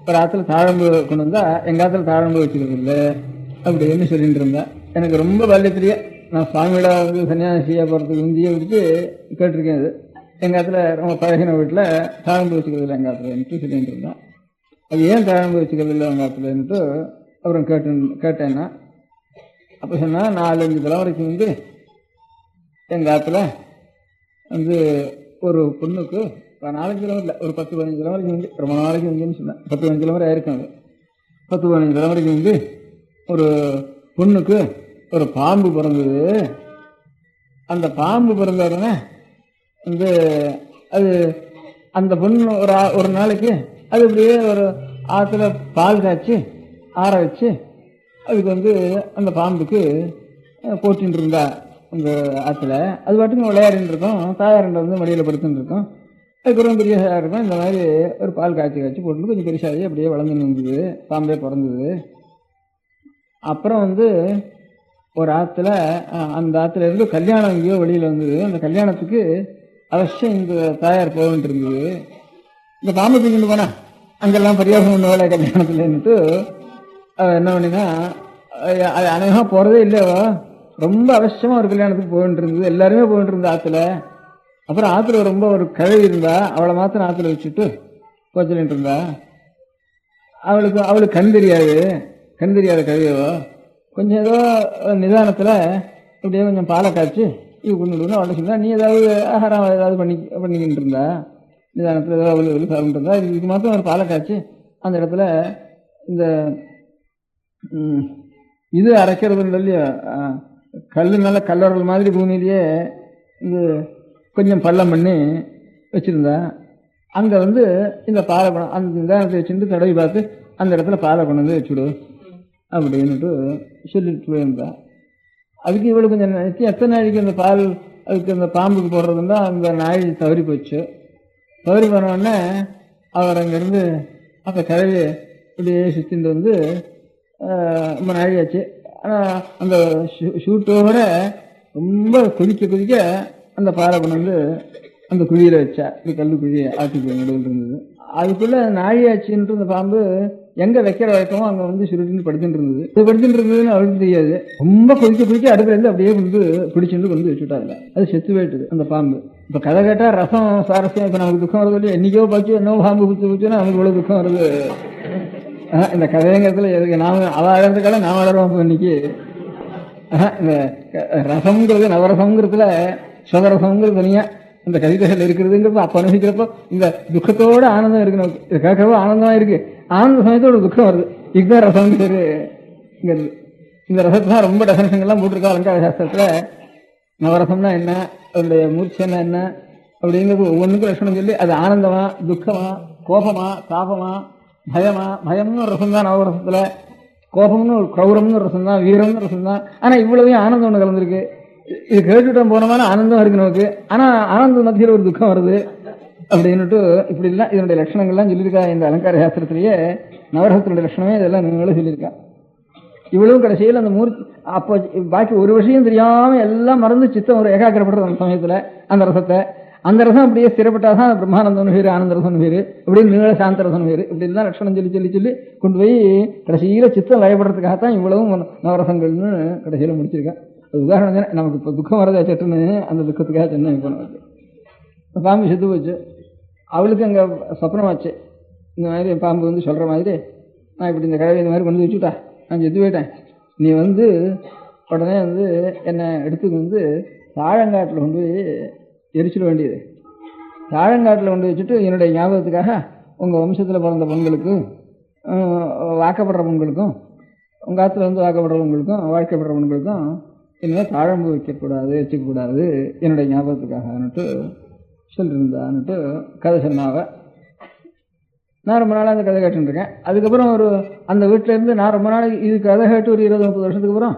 ஒரு ஆற்றுல தாழம்பு கொண்டு வந்தா எங்கள் ஆற்றுல தாழம்பு வச்சுக்கிறது இல்லை அப்படின்னு சொல்லிட்டு இருந்தேன். எனக்கு ரொம்ப பால்யத்திலேயே நான் சுவாமியோட சன்னியாசியா போகிறதுக்கு முந்தைய விட்டு கேட்டிருக்கேன். அது எங்கள் ஆற்றுல ரொம்ப பழகின வீட்டில் தாழம்பு வச்சுக்கிறது இல்லை எங்கள் ஆற்றுல என்று சொல்லிட்டு இருந்தேன். அது ஏன் தாழம்பு வச்சுக்கிறது இல்லை எங்கள் ஆற்றுலன்ட்டு அப்புறம் கேட்டேன்னா அப்போ சொன்னால் 4-5 தலைமுறைக்கு வந்து எங்கள் ஆற்றுல வந்து ஒரு பொண்ணுக்கு 4 தலைமுறை இல்லை, ஒரு 10-15 தலைமுறைக்கு வந்து ரொம்ப நாளைக்கு வந்துன்னு சொன்னேன். 10-15 தலைமுறை ஆயிருக்கும். அது 10-15 தலைமுறைக்கு வந்து ஒரு பொண்ணுக்கு ஒரு பாம்பு பிறந்தது. அந்த பாம்பு பிறந்த உடனே வந்து அது அந்த பொண்ணு ஒரு நாளைக்கு அது இப்படியே ஒரு ஆற்றுல பால் காய்ச்சி ஆற வச்சு அதுக்கு வந்து அந்த பாம்புக்கு போட்டின்னு இருந்தா அந்த ஆற்றுல. அது பாட்டுக்கு விளையாடின்னு இருக்கோம். தாயாரண்டை வந்து மடியில் படுத்துன்னு இருக்கோம். அதுக்கப்புறம் பெரிய இருக்கும். இந்த மாதிரி ஒரு பால் காய்ச்சி போட்டு கொஞ்சம் பெருசாகி அப்படியே வளர்ந்துன்னு இருந்தது. பாம்பே பிறந்தது. அப்புறம் வந்து ஒரு ஆற்றுல அந்த ஆற்றுல இருந்து கல்யாணம் எங்கேயோ வெளியில் வந்தது. அந்த கல்யாணத்துக்கு அவசியம் இந்த தாயார் போக வேண்டியிருந்தது. இந்த பாம்பு தூக்கிட்டு போனா அங்கெல்லாம் பரியாசம் பண்ண வேலை கல்யாணத்துலன்னுட்டு என்ன பண்ணினா அது அநேகமாக போகிறதே இல்லையோ ரொம்ப அவசியமாக ஒரு கல்யாணத்துக்கு போயிட்டு இருந்தது. எல்லாருமே போயிட்டு இருந்த ஆற்றுல. அப்புறம் ஆற்றுல ரொம்ப ஒரு கழுவி இருந்தா அவளை மாத்திரம் ஆற்றுல வச்சுட்டு போச்சலிட்டு இருந்தா. அவளுக்கு கண் தெரியாத கழுவியவோ கொஞ்சம் ஏதோ நிதானத்தில் இப்படியே கொஞ்சம் பாலை காய்ச்சி இது கொண்டு அவளை சொன்னா நீ ஏதாவது ஆகாரம் ஏதாவது பண்ணிக்கிட்டு இருந்தா நிதானத்தில் ஏதாவது சாப்பிட்டு இருந்தா. இதுக்கு மாத்திரம் ஒரு பாலை காய்ச்சி அந்த இடத்துல இந்த இது அரைக்கிறது இல்லையா கல்லுனால கல்லறல் மாதிரி பூமியிலேயே இது கொஞ்சம் பள்ளம் பண்ணி வச்சிருந்தா. அங்கே வந்து இந்த பாலை குணம் அந்த நிதானத்தை வச்சுட்டு தடவி பார்த்து அந்த இடத்துல பாலை கொண்டு வந்து வச்சுடு அப்படின்னுட்டு சொல்லிட்டு போயிருந்தா. அதுக்கு இவ்வளோ கொஞ்சம் எத்தனை நாளைக்கு அந்த பால் அதுக்கு அந்த பாம்புக்கு போடுறதுன்னா அந்த நாய் தவறி போச்சு. தவறி போனோடனே அவர் அங்கேருந்து அந்த கதவை இப்படியே சுற்றிட்டு வந்து ரொம்ப நாழியாச்சு. ஆனால் அந்த ஷூட்டோட ரொம்ப கொதிக்க அந்த பாறை கொண்டு வந்து அந்த குழியில் வச்சா. இந்த கல் குழி ஆட்டுக்கு நடுவில் இருந்தது. அதுக்குள்ளே நாழியாச்சுன்ட்டு அந்த பாம்பு எங்கே வைக்கிற வழக்கமோ அங்கே வந்து சுருட்டின்னு படுத்துட்டு இருந்தது. இது படுத்துட்டு இருந்ததுன்னு அவளுக்கு தெரியாது. ரொம்ப கொதிக்க அடுப்புலேருந்து அப்படியே வந்து பிடிச்சிட்டு வந்து வச்சுட்டாங்க. அது செத்து போயிட்டுது அந்த பாம்பு. இப்போ கதை கேட்டால் ரசம் சுவாரஸ்யம். இப்போ நமக்கு துக்கம் வருது இல்லையா? என்னைக்கோ பார்த்து என்னோ பாம்பு குத்துன்னா நமக்கு இவ்வளோ துக்கம் வருது. இந்த கதைங்கிறதுல எதுக்கு நாம் அழகிறதுக்காக நாம் வளருவோம். இன்னைக்கு இந்த ரசம்ங்கிறது நவரசம்ங்கிறதுல சுகரசம்ங்கிறது தனியாக இந்த கவிதைகள் இருக்கிறதுங்கிறப்ப அப்போ அனுபவிக்கிறப்போ இந்த துக்கத்தோட ஆனந்தம் இருக்கு. நமக்கு இது கேட்கறப்போ ஆனந்தமா இருக்கு. ஆனந்த சமயத்தோட துக்கம் வருது. இதுதான் ரசம்னு பேரு. இந்த ரசத்தான் ரொம்ப டெஃபனேஷன்லாம் போட்டிருக்கா அலங்கார சாஸ்திரத்துல. நவரசம்னா என்ன, அதனுடைய மூர்ச்சைன்னா என்ன அப்படிங்கிறது ஒவ்வொன்றுக்கும் லட்சணம் சொல்லி அது ஆனந்தமா துக்கமா கோபமா தாபமா பயமா. பயம்னு ஒரு ரசம் தான் நவரசத்துல. கோபம்னு ஒரு கௌரவம்னு ஒரு ரசம் தான், வீரம்னு ரசம் தான். ஆனால் இவ்வளவையும் ஆனந்தம் ஒன்று கலந்துருக்கு. இது கேட்டுவிட்டோம் போனோமான ஆனந்தம் இருக்கு நமக்கு. ஆனால் ஆனந்த மத்தியில் ஒரு துக்கம் வருது அப்படின்னுட்டு இப்படிலாம் இதனுடைய லட்சணங்கள்லாம் சொல்லியிருக்கா இந்த அலங்கார சாஸ்திரத்திலேயே. நவரசத்தினுடைய லட்சணமே இதெல்லாம் நீங்களும் சொல்லியிருக்கா. இவ்வளவும் கடைசியில் அந்த மூர்த்தி அப்போ பாக்கி ஒரு விஷயம் தெரியாமல் எல்லாம் மறந்து சித்தம் ஒரு ஏகாக்கிரப்படுறது அந்த சமயத்தில் அந்த ரசத்தை. அந்த ரசம் அப்படியே ஸ்திரப்பட்டாதான் பிரம்மானந்தம்னு பேரு, ஆனந்த ரசம்னு பேரு, அப்படின்னு நீள சாந்த ரசம்னு பேரு. இப்படிலாம் லட்சணம் சொல்லி கொண்டு போய் கடைசியில் சித்தம் லயப்படுறதுக்காகத்தான் இவ்வளவும் நவரசங்கள்னு கடைசியில் முடிச்சிருக்கேன். அது உதாரணம் தானே. நமக்கு இப்போ துக்கம் வரதா சட்டுன்னு அந்த துக்கத்துக்காக சென்னை போனது. பாம்பு செத்து போச்சு. அவளுக்கு அங்கே சொப்னமாச்சு. இந்த மாதிரி பாம்பு வந்து சொல்கிற மாதிரி நான் இப்படி இந்த கதவை இந்த மாதிரி கொண்டு வச்சுட்டா நான் செத்து போயிட்டேன். நீ வந்து உடனே வந்து என்னை எடுத்துக்கு வந்து தாழங்காட்டில் கொண்டு போய் எரிச்சிட வேண்டியது. தாழங்காட்டில் கொண்டு வச்சுட்டு என்னுடைய ஞாபகத்துக்காக உங்கள் வம்சத்தில் பிறந்த பெண்களுக்கு வாக்கப்படுற பெண்களுக்கும் உங்கள் ஆற்றுல வந்து வாக்கப்படுறவங்களுக்கும் வாழ்க்கைப்படுறவங்களுக்கும் இனிமேல் தாழம்பு வைக்கக்கூடாது வச்சுக்கக்கூடாது என்னுடைய ஞாபகத்துக்காகன்னுட்டு சொல்லியிருந்தான்னுட்டு கதை சொன்னாவ. நான் ரொம்ப நாளாக அந்த கதை கேட்டுருக்கேன். அதுக்கப்புறம் அந்த வீட்டிலேருந்து நான் ரொம்ப நாளைக்கு இது கதை கேட்டு ஒரு 20-30 வருஷத்துக்கு அப்புறம்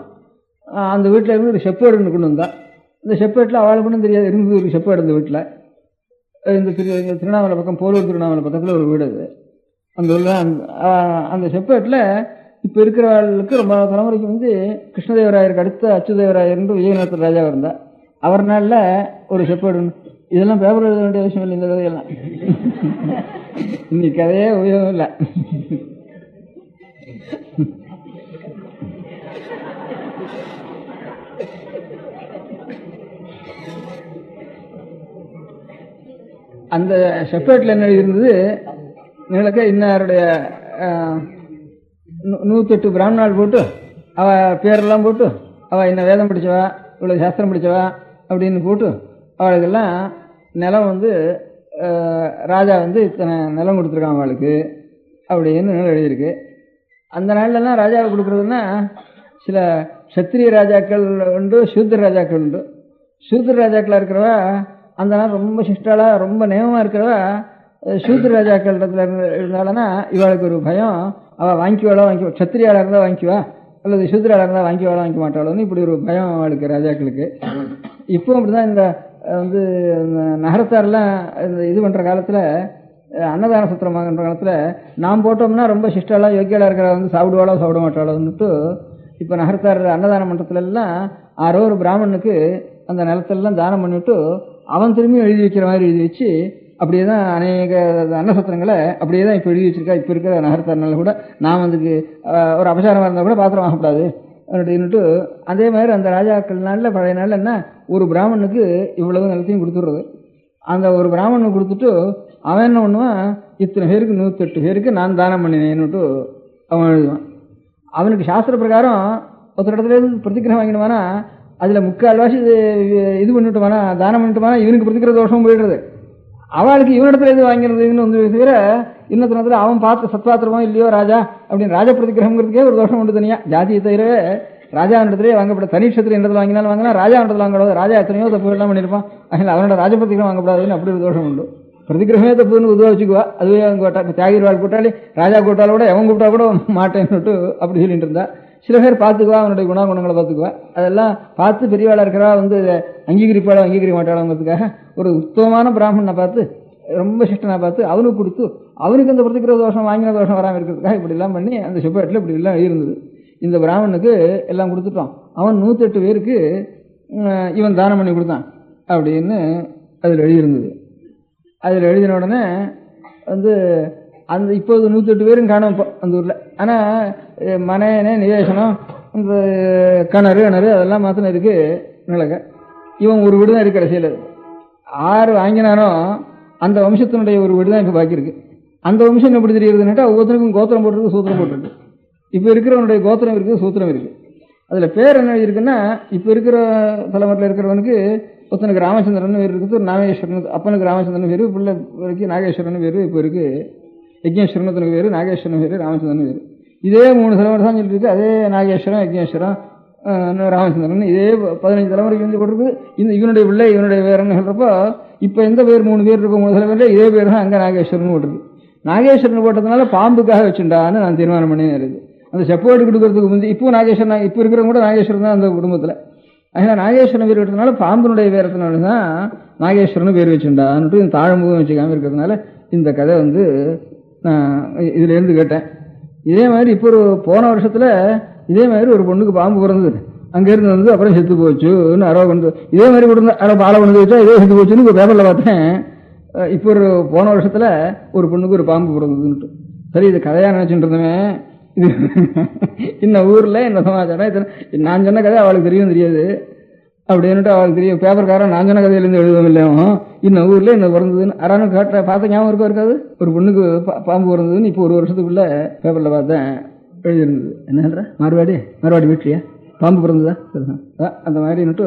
அந்த வீட்டில் இருந்து ஒரு செப்பேடுன்னு கொண்டு வந்தேன். இந்த செப்பேட்டில் அவளுக்குன்னு தெரியாது இருந்தது ஒரு செப்பேடு இந்த வீட்டில். இந்த திருவண்ணாமலை பக்கம் போலூர் திருவண்ணாமலை பக்கத்தில் ஒரு வீடு அது. அந்த அந்த செப்பேட்டில் இப்போ இருக்கிறவர்களுக்கு ரொம்ப தலைமுறைக்கு வந்து கிருஷ்ணதேவராயருக்கு அடுத்த அச்சுதேவராயர்னு விஜயநகர ராஜாவாக இருந்தார். அவர் நாளில் ஒரு செப்பேடு. இதெல்லாம் பேப்பர் எழுத வேண்டிய அவசியம் இல்லை. இந்த கதையெல்லாம் இன்னைக்கு கதையே உபயோகம் இல்லை. அந்த செப்பேட்டில் என்ன இருந்தது நிலக்க இன்னாருடைய 108 பிராமணாள் போட்டு அவ பேரெல்லாம் போட்டு அவள் என்ன வேதம் படித்தவா இவ்வளோ சாஸ்திரம் படித்தவா அப்படின்னு போட்டு அவளுக்கெல்லாம் நிலம் வந்து ராஜா வந்து இத்தனை நிலம் கொடுத்துருக்கான் அவளுக்கு அப்படின்னு எழுதியிருக்கு. அந்த நாள்லாம் ராஜாவுக்கு கொடுக்குறதுன்னா சில சத்திரிய ராஜாக்கள் உண்டு, சூத்திர ராஜாக்கள் உண்டு. சூத்திர ராஜாக்களா இருக்கிறவா அந்த நாள் ரொம்ப சிஷ்டாலா ரொம்ப நியமமா இருக்கிறவா சூத்திர ராஜாக்கள் இருந்தாலன்னா இவளுக்கு ஒரு பயம், அவள் வாங்கிக்குவாளோ சத்திரியாளா இருந்தா வாங்கிக்குவா அல்லது சூத்திராளா இருந்தா வாங்கிக்குவாளோ வாங்கிக்க மாட்டாளோன்னு இப்படி ஒரு பயம் அவளுக்கு ராஜாக்களுக்கு. இப்போ அப்படிதான் இந்த வந்து நகரத்தாரெல்லாம் இது பண்ற காலத்துல அன்னதான சத்திரம் வாங்குற காலத்துல நாம் போட்டோம்னா ரொம்ப சிஷ்டாலா யோக்கியாலா இருக்கிற வந்து சாப்பிடுவாளோ சாப்பிட மாட்டாளோன்னுட்டு இப்ப நகரத்தார் அன்னதான மன்றத்துல எல்லாம் ஆரோ ஒரு பிராமணனுக்கு அந்த நிலத்திலாம் தானம் பண்ணிவிட்டு அவன் திரும்பி எழுதி வைக்கிற மாதிரி எழுதி வச்சு அப்படியேதான் அநேக அன்னசத்திரங்களை அப்படியேதான் இப்ப எழுதி வச்சிருக்கா. இப்ப இருக்கிற நகரத்தார்னால கூட நாம் அதுக்கு ஒரு அபசாரமா இருந்தா கூட பாத்திரம் வாங்கக்கூடாது அப்படின்னுட்டு அதே மாதிரி அந்த ராஜாக்கள் நாள்ல பழைய நாள்ல என்ன ஒரு பிராமணனுக்கு இவ்வளவு நிலத்தையும் கொடுத்துடுறது. அந்த ஒரு பிராமணனுக்கு கொடுத்துட்டு அவன் என்ன பண்ணுவான், இத்தனை பேருக்கு 108 பேருக்கு நான் தானம் பண்ணினேன்னுட்டு அவன் எழுதுவான். அவனுக்கு சாஸ்திர பிரகாரம் ஒருத்தர் இடத்துல இருந்து பிரதிகிரகம் வாங்கிடுவானா அதுல முக்கால்வாசி இது பண்ணிட்டுவானா தானம் பண்ணிட்டுவானா இவனுக்கு பிரதிகிற தோஷமும் போயிடுறது. அவளுக்கு இவனிடத்துல எது வாங்கிறதுன்னு வந்து தவிர இன்னொருத்தனத்துல அவன் பார்த்து சத்பாத்திரமோ இல்லையோ ராஜா அப்படின்னு ராஜ பிரதிகிரகங்கிறதுக்கே ஒரு தோஷம் உண்டு தனியா. ஜாதியை தவிர ராஜாவிடத்திலே வாங்கப்பட தனிஷத்துல இடத்துல வாங்கினாலும் வாங்கினா ராஜாவிடத்துல வாங்கக்கூடாது. ராஜா எத்தனையோ தப்பு எல்லாம் பண்ணியிருப்பான், அதனால அவனோட ராஜ பிரதிகிரகம் வாங்கப்படாதுன்னு அப்படி ஒரு தோஷம் உண்டு. பிரதிகிரகமே தப்புன்னு உதவ வச்சுக்குவா. அதுவே அவங்க தியாகிர்வாள் கூட்டாளி ராஜா கூட்டாளி கூட எவன் கூப்பிட்டா கூட மாட்டேன்னு அப்படி சொல்லிட்டு இருந்தா. சில பேர் பார்த்துக்குவா, அவனுடைய குணாகுணங்களை பார்த்துக்குவா. அதெல்லாம் பார்த்து பெரியவாளா இருக்கிறவா வந்து அங்கீகரிப்பாளோ அங்கீகரிக்க மாட்டாளோங்கிறதுக்காக ஒரு உத்தமமான பிராமணனை பார்த்து ரொம்ப சிஷ்டனா பார்த்து அவனுக்கு கொடுத்து அவனுக்கு அந்த பிரதிகிற தோஷம் வாங்கின தோஷம் வராமல் இருக்கிறதுக்காக இப்படி எல்லாம் பண்ணி அந்த செப்பேட்டில் இப்படி எல்லாம் இருந்தது. இந்த பிராமணனுக்கு எல்லாம் கொடுத்துட்டான். அவன் 108 பேருக்கு இவன் தானம் பண்ணி கொடுத்தான் அப்படின்னு அதில் எழுதியிருந்தது. அதில் எழுதின உடனே வந்து அந்த இப்போது 108 பேரும் காணும் இப்போ அந்த ஊரில். ஆனால் மனையனே நிவேசனம் இந்த கிணறு அதெல்லாம் மாத்திரம் இருக்கு நிலக்க. இவன் ஒரு வீடு தான் இருக்கு. கடைசியில் 6 வாங்கினானோ அந்த வம்சத்தினுடைய ஒரு வீடு தான் இப்போ பாக்கி இருக்கு. அந்த வம்சம் எப்படி தெரியுதுன்னாக்கா ஒவ்வொருத்தருக்கும் கோத்திரம் போட்டிருக்கு, சூத்திரம் போட்டிருக்கு. இப்போ இருக்கிறவனுடைய கோத்திரம் இருக்குது, சூத்திரம் இருக்கு. அதில் பேர் என்ன இருக்குன்னா இப்போ இருக்கிற தலைமுறையில் இருக்கிறவனுக்கு ஒருத்தனுக்கு ராமச்சந்திரன் பேர் இருக்குது, நாகேஸ்வரன் அப்பனுக்கு ராமச்சந்திரன் பேர், பிள்ளை வரைக்கும் நாகேஸ்வரன் பேர் இப்போ இருக்கு. யஜ்ஞேஸ்வரன் பேர், நாகேஸ்வரன் பேர், ராமச்சந்திரன் பேர். இதே 3 தலைமுறை தான் சொல்லிட்டு இருக்கு. அதே நாகேஸ்வரன், யஜ்ஞேஸ்வரன், ராமச்சந்திரன் இதே 15 தலைமுறைக்கு வந்து போட்டிருக்கு. இந்த இவனுடைய பிள்ளை இவனுடைய பேர்னு சொல்றப்போ இப்போ எந்த பேர் 3 பேர் இருக்கும் 3 தலைமுறையில இதே பேர் தான் அங்கே நாகேஸ்வரன் போட்டிருக்கு. நாகேஸ்வரன் போட்டதுனால பாம்புக்காக வச்சுட்டான்னு நான் தீர்மானம் பண்ணி இருக்கு. அந்த செப்போடு கொடுக்கறதுக்கு முந்தி இப்போ நாகேஸ்வரன் இப்போ இருக்கிறவங்க கூட நாகேஸ்வரன் தான் அந்த குடும்பத்தில். அதனால நாகேஸ்வரன் பேர் வச்சதுனால பாம்பனுடைய பேரத்தினால தான் நாகேஸ்வரன் பேர் வச்சுட்டான்னுட்டு இந்த தாழம்பூவும் வச்சுக்காம இருக்கிறதுனால இந்த கதை வந்து நான் இதுல இருந்து கேட்டேன். இதே மாதிரி இப்போ ஒரு போன வருஷத்துல இதே மாதிரி ஒரு பொண்ணுக்கு பாம்பு பிறந்தது. அங்கிருந்து வந்து அப்புறம் செத்து போச்சுன்னு அரவ கொண்டு இதே மாதிரி கூட பாலை கொண்டு வச்சா இதே செத்து போச்சுன்னு இப்போ பேப்பர்ல பார்த்தேன். இப்போ ஒரு போன வருஷத்துல ஒரு பொண்ணுக்கு ஒரு பாம்பு பிறந்ததுன்னுட்டு. சரி இது கதையா நினைச்சுட்டு இருந்தவன் இது இந்த ஊர்ல என்ன சமாச்சாரம் நான் சொன்ன கதை அவளுக்கு தெரியாது அப்படின்னுட்டு அவளுக்கு தெரியும். பேப்பர்காரன் நான் சொன்ன கதையிலேருந்து எழுதவில்லையும் இந்த ஊர்ல இந்த பிறந்ததுன்னு யாராலும் கேட்ட பார்த்த ஞாபகம் இருக்காது. ஒரு பொண்ணுக்கு பாம்பு பிறந்ததுன்னு இப்போ ஒரு வருஷத்துக்குள்ள பேப்பர்ல பார்த்தேன் எழுதிருந்தது. என்ன மார்வாடி வீட்லையா பாம்பு பிறந்ததா அந்த மாதிரின்னுட்டு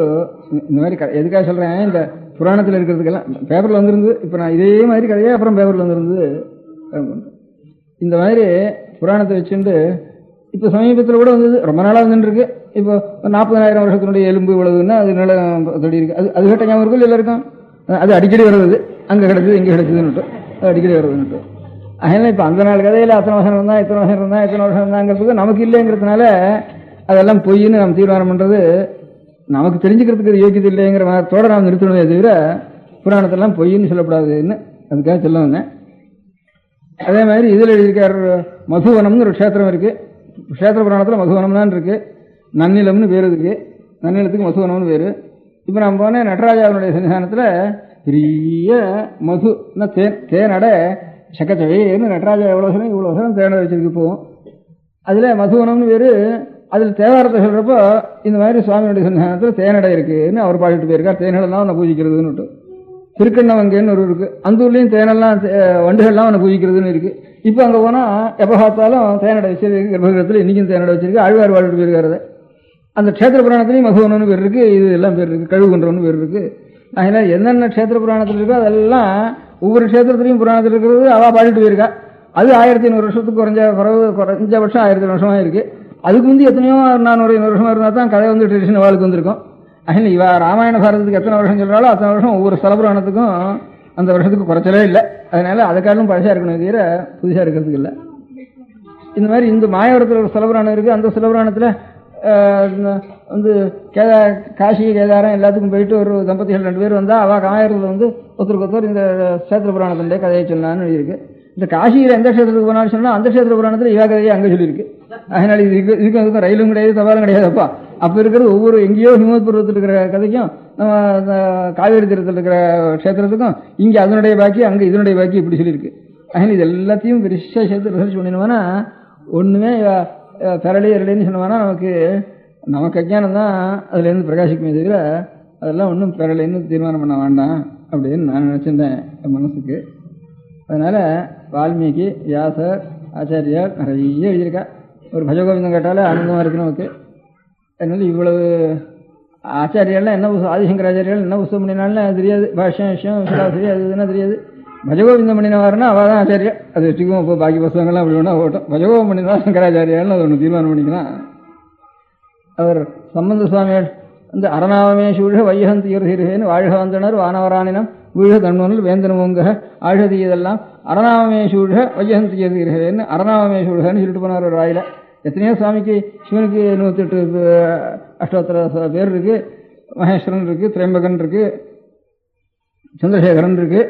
இந்த மாதிரி எதுக்காக சொல்றேன், இந்த புராணத்தில் இருக்கிறதுக்கெல்லாம் பேப்பர்ல வந்துருந்து. இப்போ நான் இதே மாதிரி கதையே அப்புறம் பேப்பர்ல வந்துருந்து இந்த மாதிரி புராணத்தை வச்சுட்டு இப்போ சமீபத்தில் கூட வந்தது. ரொம்ப நாளாக வந்துட்டு இருக்கு. இப்போ 40,000 வருஷத்தினுடைய எலும்பு இவ்வளவுன்னா அது நில தொடி இருக்கு. அது கேட்ட ஞாபகம் இருக்கும் இல்லை இருக்கும். அது அடிக்கடி வருது. அங்கே கிடைச்சது இங்கே கிடைச்சதுன்னுட்டு அது அடிக்கடி வருதுன்னுட்டு. அதனால இப்போ அந்த நாள் கதையில் அத்தனை வருஷம் இருந்தா இத்தனை வருஷம் இருந்தா இத்தனை வருஷம் இருந்தாங்கிறதுக்கு நமக்கு இல்லைங்கிறதுனால அதெல்லாம் பொய்ன்னு நம்ம தீர்மானம் பண்றது நமக்கு தெரிஞ்சுக்கிறதுக்கு யோக்கியது இல்லைங்கிற தோட நாம் நிறுத்தணுமே தவிர புராணத்தெல்லாம் பொய்ன்னு சொல்லக்கூடாதுன்னு அதுக்காக சொல்ல வந்தேன். அதே மாதிரி இதில் எழுதியிருக்கார் மதுவனம்னு ஒரு க்ஷேத்திரம் இருக்கு. க்ஷேத்திர புராணத்தில் மதுவனம் தான் இருக்கு. நன்னிலம்னு பேர் இருக்கு. நன்னிலத்துக்கு மதுவனம்னு பேரு. இப்போ நான் போனேன் நடராஜாவுடைய சன்னிதானத்தில் பெரிய மது தேனடை சக்கச்சவைன்னு நடராஜா எவ்வளோ சனம் இவ்வளோ சனம் தேனடை வச்சிருக்கு போவோம். அதில் மதுவனம்னு பேரு. அதில் தேவாரத்தை சொல்றப்போ இந்த மாதிரி சுவாமியுடைய சன்னிதானத்தில் தேனடை இருக்குன்னு அவர் பாடிட்டு போயிருக்கார். தேனடெல்லாம் அவனை பூஜிக்கிறதுன்னு. திருக்கண்ணவங்கன்னு ஒரு இருக்கு. அந்த ஊர்லயும் தேனெல்லாம் வண்டுகள்லாம் அவனை பூஜிக்கிறதுன்னு இருக்கு. இப்போ அங்கே போனால் எப்போ பார்த்தாலும் தேனடை வச்சிருக்கு. கர்ப்பகிரகத்தில் இன்னைக்கும் தேனடை வச்சிருக்கு. ஆழ்வார் வாழ்ட்டு போயிருக்காரு. அந்த க்ஷேத்திர புராணத்திலையும் மதுவனம்னு பேர் இருக்கு. இது எல்லாம் பேர் இருக்கு. கழுவுகுன்றம்னு பேர் இருக்கு. அதனால என்னென்ன க்ஷேத்திர புராணத்தில் இருக்கோ அதெல்லாம் ஒவ்வொரு க்ஷேத்திரத்திலையும் புராணத்தில் இருக்கிறது அவா பாடிட்டு போயிருக்கா. அது 1500 வருஷத்துக்கு குறைஞ்சபட்சம் 1000 வருஷமா இருக்கு. அதுக்கு முந்தி எத்தனையோ 400 வருஷமா இருந்தா தான் கதை வந்து ட்ரெடிஷன் வாழ்க்கை வந்திருக்கும். அதில் இவ ராமாயண பாரதத்துக்கு எத்தனை வருஷம் சொல்றாலும் அத்தனை வருஷம் ஒவ்வொரு ஸ்தலபுராணத்துக்கும் அந்த வருஷத்துக்கு குறைச்சலே இல்லை. அதனால அதுக்காலும் பழசா இருக்கணும், தவிர புதுசா இருக்கிறதுக்கு இல்லை. இந்த மாதிரி இந்த மாயவரத்தில் ஒரு ஸ்தலபுராணம் இருக்கு. அந்த ஸ்தலபுராணத்துல வந்து காசி கேதாரம் எல்லாத்துக்கும் போயிட்டு ஒரு தம்பதிகள் 2 பேர் வந்தா அவ மாயவரத்தில் வந்து ஒருத்தருக்கு இந்த கஷேத்திர புராணத்தினுடைய கதையை சொன்னான்னு இருக்கு. இந்த காசியில எந்த கஷேத்திரத்துக்கு போனாலும் சொன்னா அந்த கஷேத்திர புராணத்துல இவா கதையை அங்க சொல்லியிருக்கு. அதனால இதுக்கு ரயிலும் கிடையாது, தபாலும் கிடையாதுப்பா. அப்ப இருக்கிறது ஒவ்வொரு எங்கேயோ ஹிமவத் பருவத்தில் இருக்கிற கதைக்கும் நம்ம காவேரி தீரத்தில் இருக்கிற கஷேத்திரத்துக்கும் இங்க அதனுடைய பாக்கி அங்க இதனுடைய பாக்கி இப்படி சொல்லியிருக்கு. அதனால இது எல்லாத்தையும் பெருசா சேர்த்து ரிசர்ச் பண்ணினோம்னா ஒண்ணுமே பெரளி இரளின்னு சொன்னோம்னா நமக்கு அஜ்ஞானம் தான் அதுல இருந்து பிரகாசிக்குமே தவிர அதெல்லாம் ஒன்றும் பெரளின்னு தீர்மானம் பண்ண வேண்டாம் அப்படின்னு நான் நினைச்சிருந்தேன் என் மனசுக்கு. அதனால வால்மீகி, வியாசர், ஆச்சாரியார் நிறைய எழுதியிருக்கா. ஒரு பஜகோவிந்தம் கேட்டாலே ஆனந்தமா இருக்கு நமக்கு. அதனால இவ்வளவு ஆச்சாரியாலாம் என்ன ஆதிசங்கராச்சாரியால் என்ன புத்தகம் பண்ணினாலும் தெரியாது. பாஷ்யம் விஷயம் சராசரி அது இதுன்னா தெரியாது. பஜகோவிந்தம் பண்ணினவாருன்னா அவள் தான் ஆச்சாரியா. அது வச்சுக்குவோம். இப்போ பாக்கி புத்தகங்கள்லாம் அப்படி வேணா ஓட்டும். பஜகோபம் பண்ணினா சங்கராச்சாரியால்னு அது ஒன்று தீர்மானம் பண்ணிக்கலாம். அவர் சம்பந்த சுவாமிகள் வந்து அரணாவமே சூழ வையகந்து இருகேன்னு வாழ்க வந்தனர் வானவரானினம் வீழ தன்னுவனில் வேந்தனமுங்க ஆழ்கதி இதெல்லாம் அரணாவமே சூழ வையகந்து இருகேன்னு அரணாவமே சூழன்னு சொல்லிட்டு போனார் ஒரு வாயில. எத்தனையோ சுவாமிக்கு சிவனுக்கு 108 அஷ்டோத்தர பேர் இருக்கு. மகேஸ்வரன் இருக்கு, திரைம்பகன் இருக்கு, சந்திரசேகரன் இருக்கு.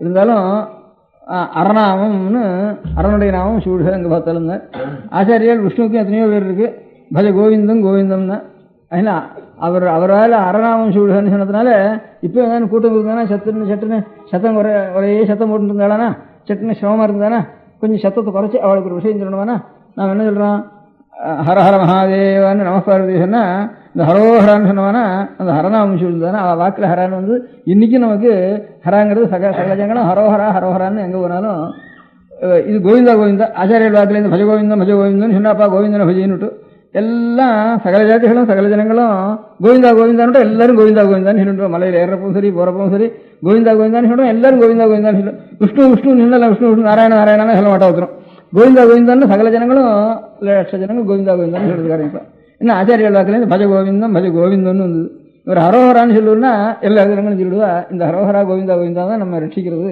இருந்தாலும் அரணாமம்னு அரணுடைய நாமம் சூழ அங்கே பார்த்தாலுங்க. ஆச்சாரியால் விஷ்ணுவுக்கும் எத்தனையோ பேர் இருக்கு. பஜ கோவிந்தம் கோவிந்தம் தான். அதனால அவரால் அரணாமம் சூழன்னு சொன்னதுனால இப்போ ஏதாவது கூட்டம் இருந்தானா சட்டுன்னு சத்தம் ஒரே சத்தம் போட்டு இருந்தானா சட்டுன்னு சிரமமா இருந்தானா கொஞ்சம் சத்தத்தை குறைச்சி அவளுக்கு ஒரு விஷயம் சொல்லணுமானா நாம் என்ன சொல்றோம், ஹரஹர மகாதேவான்னு நமஸ்காரதி சொன்னா இந்த ஹரோஹரான்னு சொன்னவானா அந்த ஹரநாமம் சொல்லுதானா அவள் வாக்கில் ஹரான்னு வந்து இன்னைக்கும் நமக்கு ஹராங்கிறது சகஜங்களும் ஹரோஹரா ஹரோஹரான்னு எங்கே போனாலும் இது கோவிந்தா கோவிந்தா. ஆச்சாரியர் வாக்கில் இந்த பஜ கோவிந்தம் பஜ கோவிந்தம்னு சொன்னாப்பா கோவிந்தனை பஜின்னுட்டு எல்லாம் சகல ஜாதிகளும் சகல ஜனங்களும் கோவிந்தா கோவிந்தான்ட்டு எல்லாரும் கோவிந்தா கோவிந்தான்னு சொல்லிட்டு மலையில் ஏறப்பவும் சரி போறப்பவும் சரி கோவிந்தா கோவிந்தான்னு சொல்றோம். எல்லாரும் கோவிந்தா கோவிந்தான்னு சொல்லும். விஷ்ணு விஷ்ணு நின்னல விஷ்ணு விஷ்ணு நாராயண நாராயணான்னு சொல்ல மாட்டா ஒருத்தரும். கோவிந்தா கோவிந்தான்னு சகல ஜனங்களும் லட்ச ஜனங்கள் கோவிந்தா கோவிந்தான்னு சொல்லிருக்காரு. என்ன ஆச்சாரிய வாக்கில் பஜ கோவிந்தம் பஜ கோவிந்தம்னு வந்தது. ஒரு ஹரோஹரான்னு சொல்லுவோம்னா எல்லா ஜனங்களும் சொல்லிடுவா. இந்த ஹரோஹரா கோவிந்தா கோவிந்தா தான் நம்ம ரட்சிக்கிறது.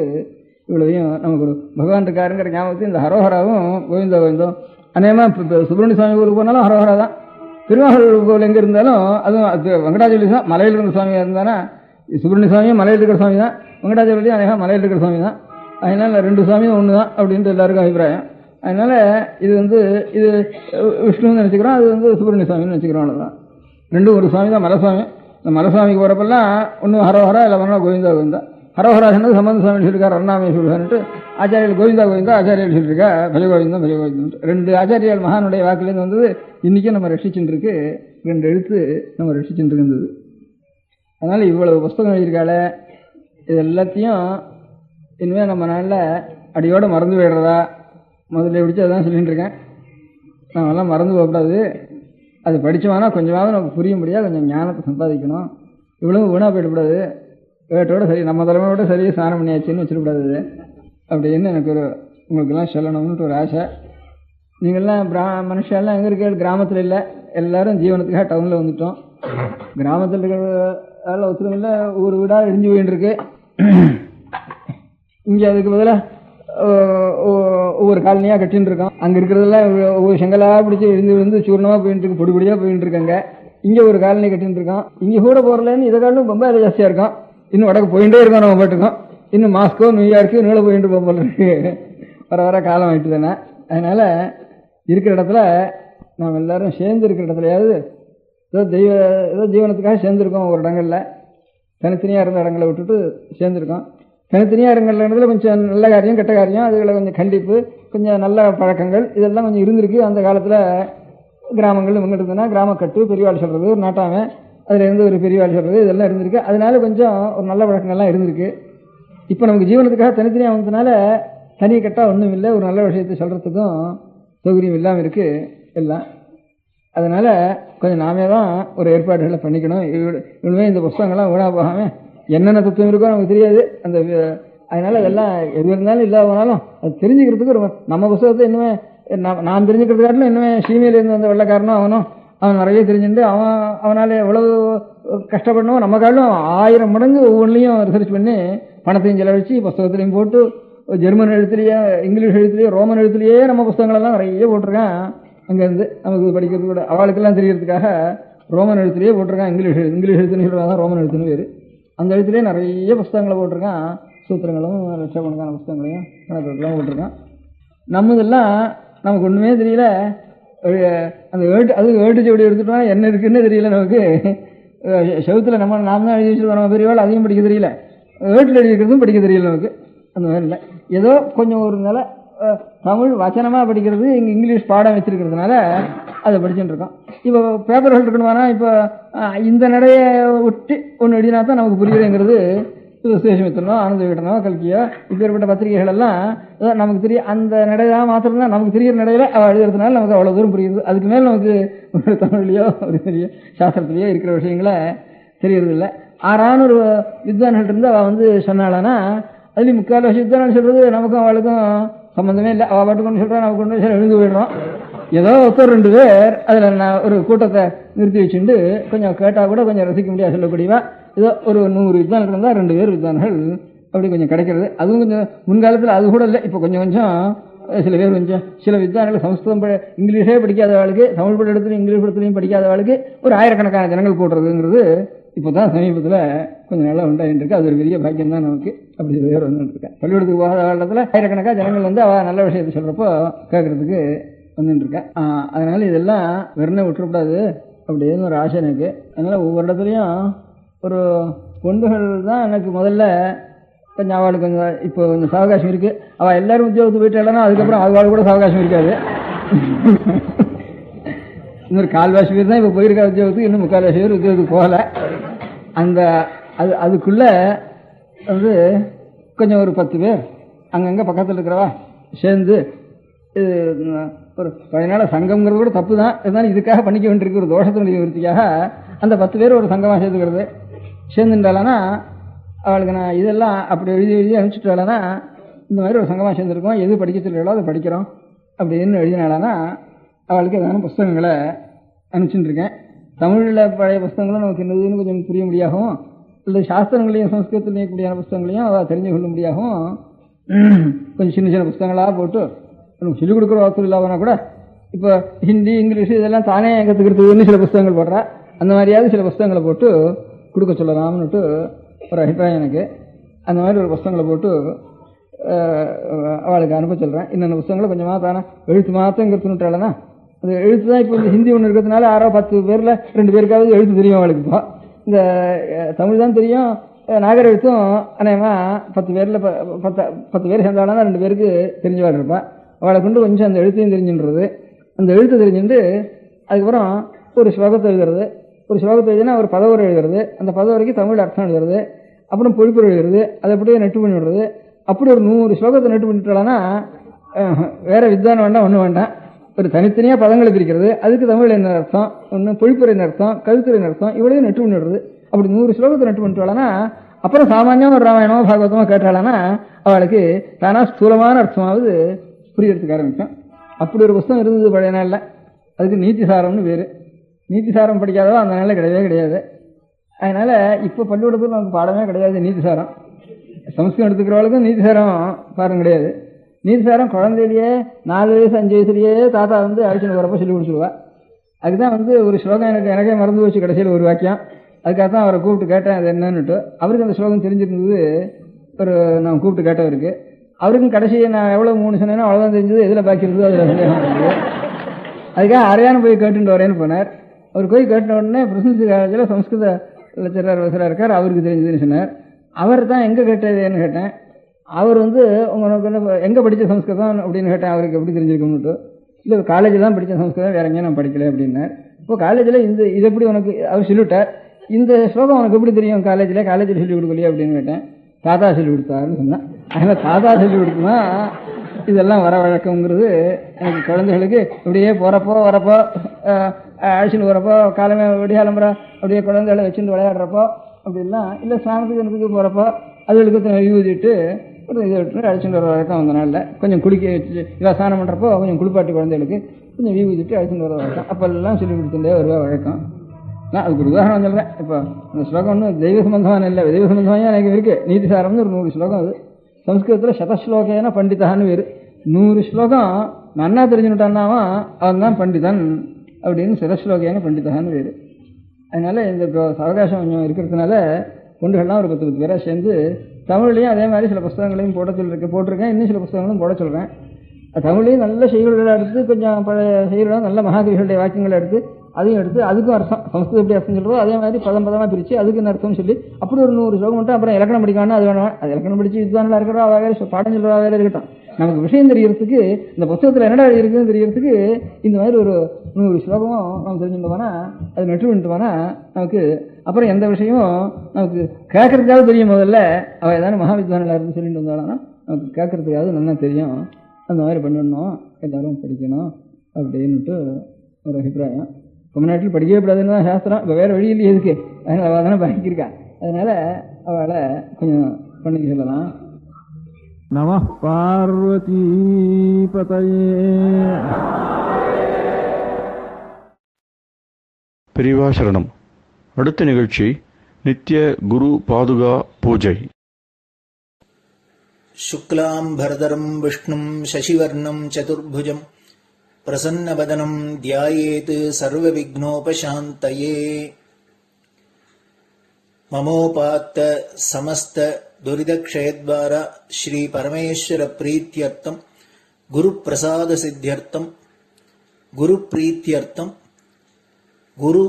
இவ்வளவையும் நமக்கு ஒரு பகவான் இருக்காருங்கிற ஞாபகத்தில் இந்த ஹரோஹராவும் கோவிந்தா கோவிந்தம். அநேகமா சுப்பிரமணிய சுவாமி கோவிலுக்கு போனாலும் ஹரோஹரா தான். திருவாகூர் கோவில் எங்க இருந்தாலும் அதுவும் வெங்கடாச்சலபதி தான். மலையில் இருக்கிற சுவாமியா இருந்தானா சுப்பிரமணிய சுவாமியும் மலையில் இருக்கிற சுவாமி தான், வெங்கடாச்சலபதியும் அநேகம் மலையில் இருக்கிற சுவாமி தான். அதனால 2 சுவாமியும் ஒன்று தான் அப்படின்ட்டு எல்லாருக்கும் அபிப்பிராயம். அதனால இது இது விஷ்ணுன்னு நினைச்சுக்கிறோம், அது சுப்பிரமணிய சுவாமின்னு நினைச்சுக்கிறோம். அவ்வளோதான். 2 ஒரு சுவாமி தான் மலைசுவாமி. இந்த மலைசுவாமிக்கு போறப்பெல்லாம் ஒன்றும் ஹரோஹரா இல்லை வரணும் கோவிந்தா கோவிந்தா. ஹரோஹரா சொன்னது சம்பந்த சுவாமி சொல்லியிருக்காரு அருணாமே சொல்லிட்டு. ஆச்சாரியர்கள் கோவிந்தா கோவிந்தா ஆச்சாரியர்கள் சொல்லியிருக்கா பஜ கோவிந்தம் பஜ கோவிந்தம். 2 ஆச்சாரியால் மகானுடைய வாக்குலேருந்து வந்தது இன்னைக்கும் நம்ம ரட்சிச்சுட்டு இருக்கு. 2 எழுத்து நம்ம ரட்சிச்சுட்டு இருந்தது. அதனால இவ்வளவு புஸ்தகம் எழுதியிருக்கால இது எல்லாத்தையும் இனிமேல் நம்ம நாளில் அடியோட மறந்து போயிடுறதா முதல்ல பிடிச்சி அதான் சொல்லிட்டு இருக்கேன். நாமெல்லாம் மறந்து போகக்கூடாது. அது படித்தோம்னா கொஞ்சமாவது நமக்கு புரிய முடியாது. கொஞ்சம் ஞானத்தை சம்பாதிக்கணும். இவ்வளவு வீணாக போயிடக்கூடாது. வேட்டோட சரி நம்ம தலைமையோட சரி ஸ்நானம் பண்ணியாச்சுன்னு வச்சிடக்கூடாது அப்படின்னு எனக்கு உங்களுக்கெல்லாம் சொல்லணும்னு ஒரு ஆசை. நீங்கள்லாம் மனுஷெல்லாம் எங்கே இருக்க கிராமத்தில் இல்லை, எல்லாரும் ஜீவனத்துக்காக டவுனில் வந்துட்டோம். கிராமத்தில் இருக்கிறதால ஒத்துரும் இல்லை, ஊர் வீடாக இடிஞ்சு போயின்னு இருக்கு. இங்கே அதுக்கு பதிலாக ஒவ்வொரு காலனியாக கட்டின்னு இருக்கோம். அங்கே இருக்கிறதெல்லாம் ஒவ்வொரு செங்கலாக பிடிச்சி இருந்து சூர்ணமாக போயிட்டு இருக்கு, பொடி பொடியாக போயிட்டு இருக்காங்க. இங்கே ஒரு காலனி கட்டின்னு இருக்கோம். இங்கே கூட போகிறலன்னு இதை காலம் ரொம்ப ஜாஸ்தியாக இருக்கும். இன்னும் வடக்கு போயிட்டே இருக்கோம். நம்ம போட்டுக்கோம். இன்னும் மாஸ்கோ நியூயார்க்கு நீள போயிட்டு போல இருக்கு. வர காலம் ஆயிட்டு தானே. அதனால இருக்கிற இடத்துல நாம் எல்லாரும் சேர்ந்து இருக்கிற இடத்துலையாவது ஏதோ ஜீவனத்துக்காக சேர்ந்துருக்கோம். ஒரு இடங்கள்ல தனித்தனியாக இருந்த இடங்களை விட்டுட்டு சேர்ந்துருக்கோம். தனித்தனியாக இருந்த இடத்துல கொஞ்சம் நல்ல காரியம் கெட்ட காரியம் அதுகளை கொஞ்சம் கண்டிப்பு கொஞ்சம் நல்ல பழக்கங்கள் இதெல்லாம் கொஞ்சம் இருந்திருக்கு. அந்த காலத்தில் கிராமங்கள் இவங்க இருந்ததுன்னா கிராமக்கட்டு பெரியவாள் சொல்கிறது ஒரு நாட்டாமை அதுலேருந்து ஒரு பெரியவாள் சொல்கிறது இதெல்லாம் இருந்திருக்கு. அதனால கொஞ்சம் ஒரு நல்ல பழக்கங்கள்லாம் இருந்திருக்கு. இப்போ நமக்கு ஜீவனத்துக்காக தனித்தனியாக வந்ததுனால தனி கட்டாக ஒன்றும் இல்லை. ஒரு நல்ல விஷயத்தை சொல்கிறதுக்கும் சௌகரியம் இல்லாமல் இருக்குது எல்லாம். அதனால் கொஞ்சம் நாமே தான் ஒரு ஏற்பாடுகளை பண்ணிக்கணும். இனிமே இந்த புஸ்தகங்கள்லாம் வீணாக போகாமல் என்னென்ன தத்துவம் இருக்கோ நமக்கு தெரியாது. அந்த அதனால அதெல்லாம் எது இருந்தாலும் இல்லாதனாலும் அது தெரிஞ்சுக்கிறதுக்கு ஒரு நம்ம புத்தகத்தை இன்னுமே நான் தெரிஞ்சுக்கிறதுக்காட்டிலும் இன்னுமே சீமையிலேருந்து வந்த வெள்ளக்காரனும் அவன் நிறைய தெரிஞ்சுட்டு அவனால எவ்வளவு கஷ்டப்படணும் நம்ம காட்டிலும் 1000 மடங்கு ஒவ்வொன்றிலையும் ரிசர்ச் பண்ணி பணத்தையும் செலவழிச்சு புத்தகத்திலையும் போட்டு ஜெர்மன் எழுத்துலேயே இங்கிலீஷ் எழுத்துலேயே ரோமன் எழுத்துலேயே நம்ம புத்தகங்களெல்லாம் நிறைய போட்டிருக்கான். அங்கேருந்து நமக்கு படிக்கிறது கூட அவளுக்கெல்லாம் தெரியறதுக்காக ரோமன் எழுத்துலேயே போட்டிருக்கான். இங்கிலீஷ் எழுத்துன்னு சொல்கிறாங்க, ரோமன் எழுத்துன்னு பேர். அந்த எழுத்துலேயே நிறைய புத்தகங்களை போட்டிருக்கான். சூத்திரங்களும் லட்சக்கணக்கான புத்தகங்களையும் கணக்கெல்லாம் போட்டிருக்கான். நம்மதெல்லாம் நமக்கு ஒன்றுமே தெரியல. அந்த ஏட்டு செவடி எடுத்துட்டோம்னா என்ன இருக்குன்னு தெரியல நமக்கு. செவத்தில் நாம தான் எழுதி வச்சுருக்கோம். நம்ம பெரியவாள் அதையும் படிக்க தெரியல, ஏட்டில் எழுதி இருக்கிறதும் படிக்க தெரியல நமக்கு. அந்த மாதிரி இல்லை, ஏதோ கொஞ்சம் ஒரு நிலை தமிழ் வச்சனமாக படிக்கிறது இங்கே இங்கிலீஷ் பாடம் வச்சிருக்கிறதுனால அதை படிச்சுட்டு இருக்கோம். இப்போ பேப்பர்கள் இருக்கணுமானா இப்போ இந்த நடையை விட்டு ஒன்று எழுதினா தான் நமக்கு புரியுதுங்கிறது. சுசேஷமித்திரனோ ஆனந்த விகடனோ கல்கியோ இப்பேற்பட்ட பத்திரிகைகள் எல்லாம் நமக்கு தெரியும். அந்த நடையாக மாத்திரம் தான் நமக்கு தெரிகிற நடையில அவள் எழுதுறதுனால நமக்கு அவ்வளோ தூரம் புரியுது. அதுக்கு மேலே நமக்கு ஒரு தமிழ்லையோ ஒரு பெரிய சாஸ்திரத்திலேயோ இருக்கிற விஷயங்களை தெரியறது இல்லை. ஆறான ஒரு வித்வான்கள் இருந்து அவள் சொன்னாளானா அதுலேயும் முக்கால் வருஷம் வித்வான் சொல்றது நமக்கும் அவளுக்கும் சம்மந்தமே இல்லை. அவள் பாட்டு கொண்டு சொல்கிறா, நமக்கு கொண்டு எழுந்து போயிடுறோம். ஏதோ ஒருத்தர் 2 பேர் அதில் நான் ஒரு கூட்டத்தை நிறுத்தி வச்சுட்டு கொஞ்சம் கேட்டால் கூட கொஞ்சம் ரசிக்க முடியாது சொல்லக்கூடியவா. ஏதோ ஒரு 100 வித்வான்கள் இருந்தால் 2 பேர் வித்வான்கள் அப்படி கொஞ்சம் கிடைக்கிறது. அதுவும் கொஞ்சம் முன்காலத்தில் அது கூட இல்லை. இப்போ கொஞ்சம் சில பேர் சில வித்வான்கள் சமஸ்கிருதம் இங்கிலீஷே படிக்காதவாளுக்கு, தமிழ் படத்துலையும் இங்கிலீஷ் படத்துலையும் படிக்காதவாளுக்கு ஒரு ஆயிரக்கணக்கான ஜனங்கள் போடுறதுங்கிறது இப்போ தான் சமீபத்தில் கொஞ்சம் நல்லா உண்டாயிட்டு இருக்கு. அது ஒரு பெரிய பாக்கியம் தான் நமக்கு. அப்படி சில பேர் வந்துட்டு இருக்கேன். பள்ளிக்கூடத்துக்கு போகாத காலத்தில் ஆயிரக்கணக்கான ஜனங்கள் அவள் நல்ல விஷயத்தை சொல்கிறப்போ கேட்கறதுக்கு வந்துட்டு இருக்கேன். அதனால இதெல்லாம் வெறும் விட்டுறக்கூடாது அப்படின்னு ஒரு ஆசை எனக்கு. அதனால ஒவ்வொரு இடத்துலையும் ஒரு பொண்டுகள் தான் எனக்கு முதல்ல கொஞ்சம் அவளுக்கு கொஞ்சம் இப்போ கொஞ்சம் சாவகாசம் இருக்கு. அவள் எல்லாரும் உத்தியோகத்துக்கு போயிட்டாலும் அதுக்கப்புறம் அவள் கூட சாவகாசம் இருக்காது. இன்னொரு 1/4 பேர் தான் இப்போ போயிருக்கா உத்தியோகத்துக்கு, இன்னும் 3/4 பேர் உத்தியோகத்துக்கு போகலை. அந்த அதுக்குள்ள கொஞ்சம் ஒரு 10 பேர் அங்கங்கே பக்கத்தில் இருக்கிறவா சேர்ந்து ஒரு 10 நாள் சங்கம்ங்கிறது கூட தப்பு தான், இருந்தாலும் இதுக்காக பண்ணிக்க வேண்டியிருக்கு ஒரு தோஷத்தினுடைய விருத்திக்காக அந்த 10 பேர் ஒரு சங்கமாக சேர்த்துக்கிறது. சேர்ந்துட்டாலானா அவளுக்கு நான் இதெல்லாம் அப்படி எழுதி அனுப்பிச்சுட்டாலானா இந்த மாதிரி ஒரு சங்கமாக சேர்ந்துருக்கோம், எது படிக்க சொல்லிடோ அதை படிக்கிறோம் அப்படின்னு எழுதினாலானா அவளுக்கு ஏதான புஸ்தகங்களை அனுப்பிச்சுட்டு இருக்கேன். தமிழில் பழைய புஸ்தகங்களும் நமக்கு என்னதுன்னு கொஞ்சம் புரிய முடியாகவும், இல்லை சாஸ்திரங்களையும் சம்ஸ்கிருதத்திலையும் கூடியான புஸ்தகங்களையும் அவள் தெரிஞ்சு கொள்ள முடியாகவும் கொஞ்சம் சின்ன சின்ன புஸ்தகங்களாக போட்டு நமக்கு சொல்லிக் கொடுக்குற வாக்கு இல்லாமனா கூட இப்போ ஹிந்தி இங்கிலீஷு இதெல்லாம் தானே கற்றுக்கிறதுன்னு சில புஸ்தகங்கள் போடுறா. அந்த மாதிரியாவது சில புஸ்தகங்களை போட்டு கொடுக்க சொல்லலாம்னுட்டு ஒரு அபிப்பிராயம் எனக்கு. அந்த மாதிரி ஒரு புஸ்தகங்களை போட்டு அவளுக்கு அனுப்ப சொல்கிறேன். இன்னொன்று புஸ்தகங்களை கொஞ்சமாக தானே எழுத்து மாற்றங்கிறதுனுட்டாலனா அது எழுத்து தான். இப்போ இந்த ஹிந்தி ஒன்று இருக்கிறதுனால 6-10 பேரில் 2 பேருக்காவது எழுத்து தெரியும் அவளுக்கு. இப்போ இந்த தமிழ் தான் தெரியும், நாகர் எழுத்தும் அநேகமாக 10 பேரில் 10 பேர் சேர்ந்தாலும் 2 பேருக்கு தெரிஞ்சவாள் இருப்பாள். அவளை கொண்டு கொஞ்சம் அந்த எழுத்தையும் தெரிஞ்சுன்றது. அந்த எழுத்து தெரிஞ்சுட்டு அதுக்கப்புறம் ஒரு ஸ்லோகத்தை எழுதுறது. ஒரு ஸ்லோகத்தை எழுதினா ஒரு பதவரை எழுதுறது. அந்த பதவரைக்கு தமிழ் அர்த்தம் எழுதுறது. அப்புறம் பொழிப்புரை எழுதுறது. அதை அப்படியே நெட்டு பண்ணி விடுறது. அப்படி ஒரு 100 ஸ்லோகத்தை நெட்டு பண்ணிட்டாலானா வேற வித்வான் வேண்டாம், ஒன்றும் வேண்டாம். ஒரு தனித்தனியாக பதங்களை பிரிக்கிறது. அதுக்கு தமிழ் என்ன அர்த்தம், ஒன்று பொழிப்புரை அர்த்தம், கருத்துரை அர்த்தம், இவ்வளவு நெட்டு பண்ணி விடுறது. அப்படி 100 ஸ்லோகத்தை நெட்டு பண்ணிட்டாலானா அப்புறம் சாமானியமாக ஒரு ராமாயணமோ பாகவதமோ கேட்டாலானா அவளுக்கு தானா ஸ்தூலமான அர்த்தமாவது புரியறதுக்கு ஆரம்பிக்கும். அப்படி ஒரு புஸ்தகம் இருந்தது பழைய நாளில். அதுக்கு நீதிசாரம்னு பேர். நீதிசாரம் படிக்காதவோ அந்த நாளில் கிடையவே கிடையாது. அதனால் இப்போ பள்ளிக்கூடத்தில் நமக்கு பாடமே கிடையாது நீதிசாரம். சமஸ்கிருதம் எடுத்துக்கிறவளுக்கும் நீதிசாரம் பாடம் கிடையாது. நீதிசாரம் குழந்தையிலேயே 4 வயசு 5 வயசுலேயே தாத்தா அழைச்சிட்டு வரப்போ சொல்லி கொடுத்துருவா. அதுதான் ஒரு ஸ்லோகம் எனக்கே மறந்து போச்சு கடைசியில் ஒரு வாக்கியம். அதுக்காக தான் அவரை கூப்பிட்டு கேட்டேன் அது என்னன்னுட்டு. அவருக்கு அந்த ஸ்லோகம் தெரிஞ்சிருந்தது. நான் கூப்பிட்டு கேட்டவருக்கு அவருக்கும் கடைசியை நான் எவ்வளோ 3 சொன்னேன்னா அவ்வளோதான் தெரிஞ்சது. எதில் பாக்கி இருந்தது அதில் சந்தேகம் இருந்தது. அதுக்காக அரையானு போய் கேட்டுட்டு வரேன்னு போனார். அவர் போய் கேட்ட உடனே பிரசித்தி காலேஜில் சம்ஸ்கிருத லெக்சரர் வசராக இருக்கார், அவருக்கு தெரிஞ்சதுன்னு சொன்னார். அவர் தான் எங்கே கேட்டதுன்னு கேட்டேன். அவர் உங்களுக்கு எங்கே படித்த சம்ஸ்கிருதம் அப்படின்னு கேட்டேன். அவருக்கு எப்படி தெரிஞ்சிருக்கணும்னுட்டு. இல்லை காலேஜில் தான் படித்த சம்ஸ்கிருதம், வேற எங்கேயும் நான் படிக்கல அப்படின்னார். இப்போ காலேஜில் இது எப்படி உனக்கு அவர் சொல்லிவிட்டார். இந்த ஸ்லோகம் உனக்கு எப்படி தெரியும் காலேஜில் சொல்லிக் கொடுக்கலையே அப்படின்னு கேட்டேன். தாத்தா சொல்லி கொடுத்தாருன்னு சொன்னேன். அதனால் தாத்தா சொல்லி கொடுத்தா இதெல்லாம் வர வழக்கங்கிறது எனக்கு குழந்தைகளுக்கு இப்படியே போகிறப்போ வரப்போ அழைச்சிட்டு வரப்போ காலமே விடியாலம்புற அப்படியே குழந்தைகளை வச்சுட்டு விளையாடுறப்போ அப்படிலாம் இல்லை ஸ்நானத்துக்கு போகிறப்போ அதுகளுக்கு யூதிட்டு ஒரு இதை விட்டு அழைச்சிட்டு வர வழக்கம் அந்த நாளில் கொஞ்சம் குளிக்க வச்சு ஸ்நானம் பண்ணுறப்போ கொஞ்சம் குளிப்பாட்டி குழந்தைகளுக்கு கொஞ்சம் விட்டு அழைச்சிட்டு வர வழக்கம் அப்பெல்லாம் சொல்லி கொடுத்துட்டே வருவா வழக்கம். நான் அதுக்கு ஒரு உதாரணம் சொல்கிறேன். இப்போ அந்த ஸ்லோகம் ஒன்றும் தெய்வ சம்பந்தமான இல்லை, தெய்வ சம்பந்தமாக எனக்கு இருக்குது. நீதி சாரம்னு ஒரு 100 ஸ்லோகம். அது சம்ஸ்கிருதத்தில் சதஸ்லோகேன பண்டிதான்னு வேறு. 100 ஸ்லோகம் நன்னா தெரிஞ்சுட்டான்னாவா அவன் தான் பண்டிதன் அப்படின்னு சதஸ்லோகேன பண்டிதான்னு வேறு. அதனால இந்த இப்போ அவகாசம் கொஞ்சம் இருக்கிறதுனால பொண்டுகள்லாம் ஒரு 10 பேராக சேர்ந்து தமிழ்லையும் அதே மாதிரி சில புஸ்தகங்களையும் போட்டிருக்கேன். இன்னும் சில புஸ்தகங்களும் போட சொல்கிறேன். தமிழ்லையும் நல்ல செய்திகளை எடுத்து கொஞ்சம் பழைய செய்திகளை நல்ல மகாகவிகளுடைய வாக்கியங்களை எடுத்து அதையும் எடுத்து அதுக்கும் அர்த்தம் சமஸ்கிருதம் எப்படி அர்த்தம் சொல்கிறதோ அதே மாதிரி பதமாக பிரித்து அதுக்கு அர்த்தம் சொல்லி அப்படி ஒரு 100 ஸ்லோகம் மட்டும் அப்புறம் இலக்கணம் படிக்கணும்னா அது வேணும். அது இலக்கணம் படித்து வித்வானில் இருக்கிறோம் அவ வேறு பாடம் சொல்கிறா வேறு இருக்கட்டும். நமக்கு விஷயம் தெரியறதுக்கு இந்த புத்தகத்தில் என்னடா இருக்குதுன்னு தெரியறதுக்கு இந்த மாதிரி ஒரு 100 ஸ்லோகமும் நம்ம தெரிஞ்சுட்டோம்னா அது நெட்டு பண்ணிட்டோம்னா நமக்கு அப்புறம் எந்த விஷயமும் நமக்கு கேட்கறதுக்காக தெரியும். முதல்ல அவள் ஏதாவது மகாவித்வானில் இருந்து சொல்லிட்டு வந்தாலும் நமக்கு கேட்கறதுக்காக நல்லா தெரியும். அந்த மாதிரி பண்ணிடணும், எல்லாரும் படிக்கணும் அப்படின்ட்டு ஒரு அபிப்பிராயம். தமிழ்நாட்டில் படிக்கவே கூடாதுன்னு தான் சாஸ்திரம். இப்போ வேறு வழி இல்லையே எதுக்கு, அதனால் அவள் தானே பாக்கியிருக்கா. அதனால் அவளை கொஞ்சம் பண்ணிக்க சொல்லலாம். நம பார்வதி பதயே. பெரியவா சரணம். அடுத்த நிகழ்ச்சி நித்திய குரு பாதுகா பூஜை. शुक्लां भरदरं विष्णुं शशिवर्णं चतुर्भुजं प्रसन्नवदनं ध्यायेत् सर्वविघ्नोपशान्तये. ममोपात्त समस्त दुरितक्षयद्वारा श्री परमेश्वर प्रीत्यर्थं गुरुप्रसाद सिद्ध्यर्थं गुरुप्रीत्यर्थं गुरु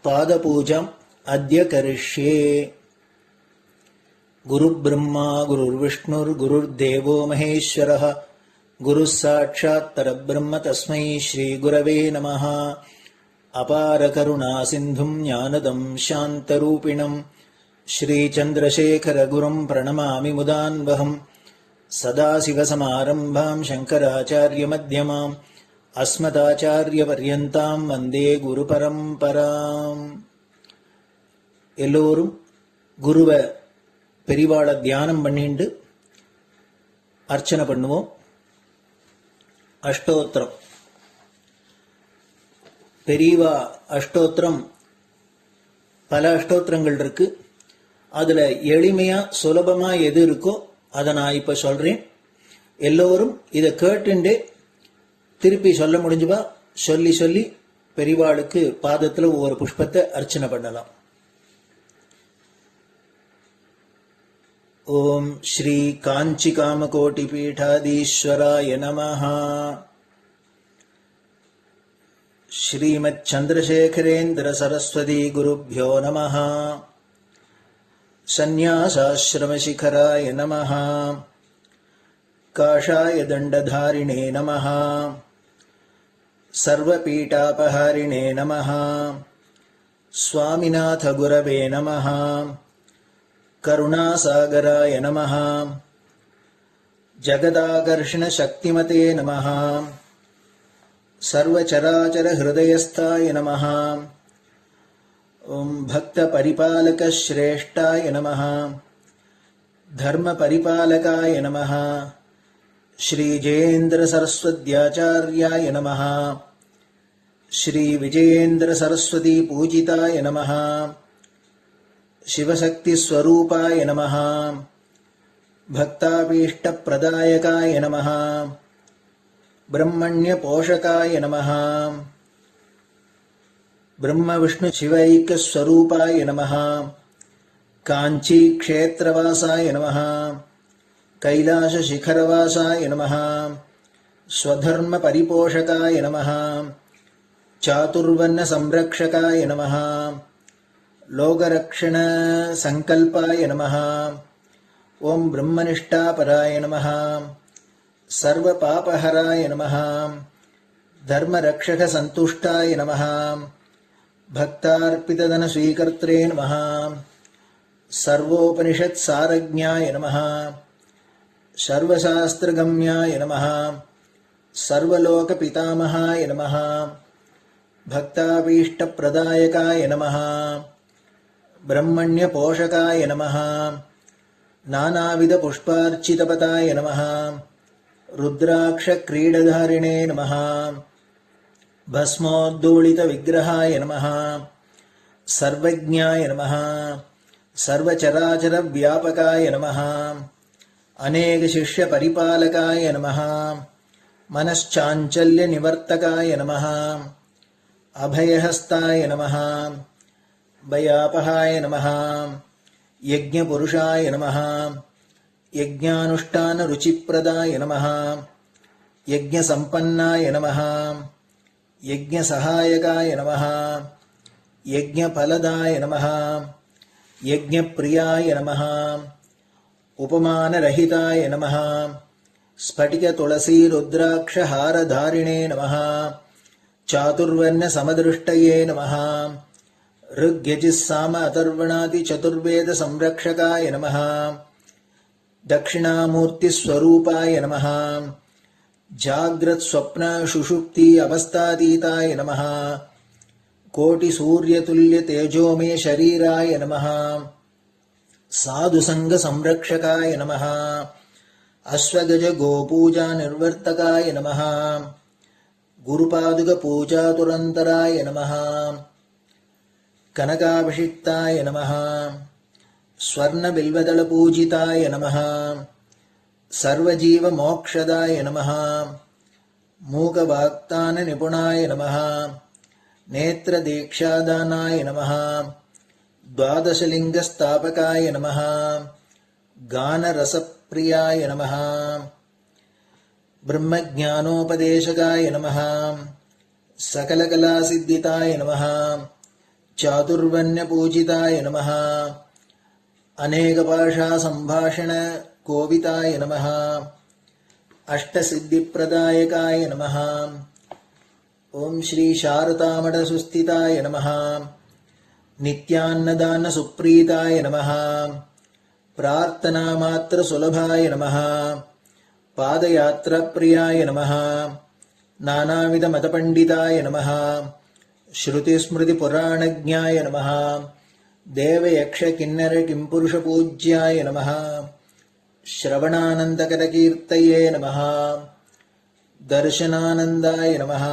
पादपूजाम् अद्य करिष्ये. गुरुर्ब्रह्मा गुरुर्विष्णुर्गुरुर्देवो महेश्वरः गुरुः साक्षात् परब्रह्म तस्मै श्रीगुरवे नमः. अपारकरुणासिन्धुं ज्ञानदं शान्तरूपिणं श्रीचन्द्रशेखरगुरुं प्रणमामि मुदान्वहम्. सदाशिवसमारम्भां शङ्कराचार्यमध्यमाम् अस्मदाचार्यपर्यन्तां वन्दे गुरुपरम्पराम्. எல்லோரும் குருவை பெரிவாளை தியானம் பண்ணிண்டு அர்ச்சனை பண்ணுவோம். அஷ்டோத்திரம். பெரியவா அஷ்டோத்திரம் பல அஷ்டோத்திரங்கள் இருக்கு. அதுல எளிமையா சுலபமா எது இருக்கோ அதை நான் இப்ப சொல்றேன். எல்லோரும் இதை கேட்டுண்டே திருப்பி சொல்ல முடிஞ்சுவா சொல்லி சொல்லி பெரிவாளுக்கு பாதத்துல ஒவ்வொரு புஷ்பத்தை அர்ச்சனை பண்ணலாம். ओम श्री कांची कामकोटि पीठाधीश्वराय नमः. श्रीमत् चंद्रशेखरेन्द्र सरस्वती गुरुभ्यो नमः. सन्यासाश्रम शिखराय नमः. काषाय दंडधारिणे नमः. सर्वपीठापहारिणे नमः. स्वामिनाथ गुरवे नमः. करुणासागराय नमः. जगदाकर्षण शक्तिमते नमः. सर्वचराचर हृदयस्थाय नमः. ओम भक्त परिपालक श्रेष्ठाय नमः. धर्म परिपालकाय नमः. श्री जयेन्द्र सरस्वत्याचार्याय नमः. श्री विजयेन्द्र सरस्वती पूजिताय नमः. शिवशक्ति स्वरूपाय नमः. भक्ताभीष्ट प्रदायकाय नमः. ब्रह्मण्य पोषकाय नमः. ब्रह्म विष्णु शिवैक स्वरूपाय नमः. कांची क्षेत्रवासाय नमः. कैलाश शिखरवासाय नमः. स्वधर्म परिपोषकाय नमः. चातुर्वर्ण संरक्षकाय नमः. लोकरक्षण संकल्पाय नमः. ओम ब्रह्मनिष्ठापराय नमः. सर्वपापहराय नमः. धर्मरक्षक संतुष्टाय नमः. भक्तार्पितधन स्वीकर्त्रे नमः. सर्वोपनिषत् सारज्ञाय नमः. सर्वशास्त्रगम्याय नमः. सर्वलोक पितामहाय नमः. भक्ताभीष्ट प्रदायकाय नमः. ब्रह्मण्य पोषकाय नमः. नानाविध पुष्पार्चितपताय नमः रुद्राक्षक्रीडधारिणे नमः भस्मोद्धूलितविग्रहाय नमः सर्वज्ञाय नमः सर्वचराचरव्यापकाय नमः अनेकशिष्यपरिपालकाय नमः मनश्चाञ्चल्यनिवर्तकाय नमः अभयहस्ताय नमः भयापहाय नमः यज्ञपुरुषाय नमः यज्ञानुष्ठानरुचिप्रदाय नमः यज्ञसम्पन्नाय नमः यज्ञसहायकाय नमः यज्ञफलदाय नमः यज्ञप्रियाय नमः उपमानरहिताय नमः स्फटिकतुलसीरुद्राक्षहारधारिणे नमः चातुर्वर्ण्यसमदृष्टये नमः ऋग्यजुस्साम अथर्वणादिचतुर्वेदसंरक्षकाय नमः दक्षिणामूर्तिस्वरूपाय नमः जाग्रत्स्वप्नसुषुप्ति अवस्थातीताय नमः कोटिसूर्यतुल्यतेजोमे शरीराय नमः साधुसङ्गसंरक्षकाय नमः अश्वगजगोपूजानिर्वर्तकाय नमः गुरुपादुकपूजातुरन्तराय नमः कनकाभिषिक्ताय नमः स्वर्णबिल्वदलपूजिताय नमः सर्वजीवमोक्षदाय नमः मूकवाक्ताननिपुणाय नमः नेत्रदीक्षादानाय नमः द्वादशलिङ्गस्थापकाय नमः गानरसप्रियाय नमः ब्रह्मज्ञानोपदेशकाय नमः सकलकलासिद्धिताय नमः चातुर्वर्ण्यपूजिताय नमः अनेकभाषासम्भाषणकोविताय नमः अष्टसिद्धिप्रदायकाय नमः ओं श्री शारदामठसुस्थिताय नमः नित्यान्नदानसुप्रीताय नमः प्रार्थनामात्रसुलभाय नमः पादयात्राप्रियाय नमः नानाविधमतपण्डिताय नमः श्रुतिस्मृतिपुराणज्ञाय नमः देवयक्षकिन्नरकिंपुरुषपूज्याय नमः श्रवणानन्दकरकीर्तये नमः दर्शनानन्दाय नमः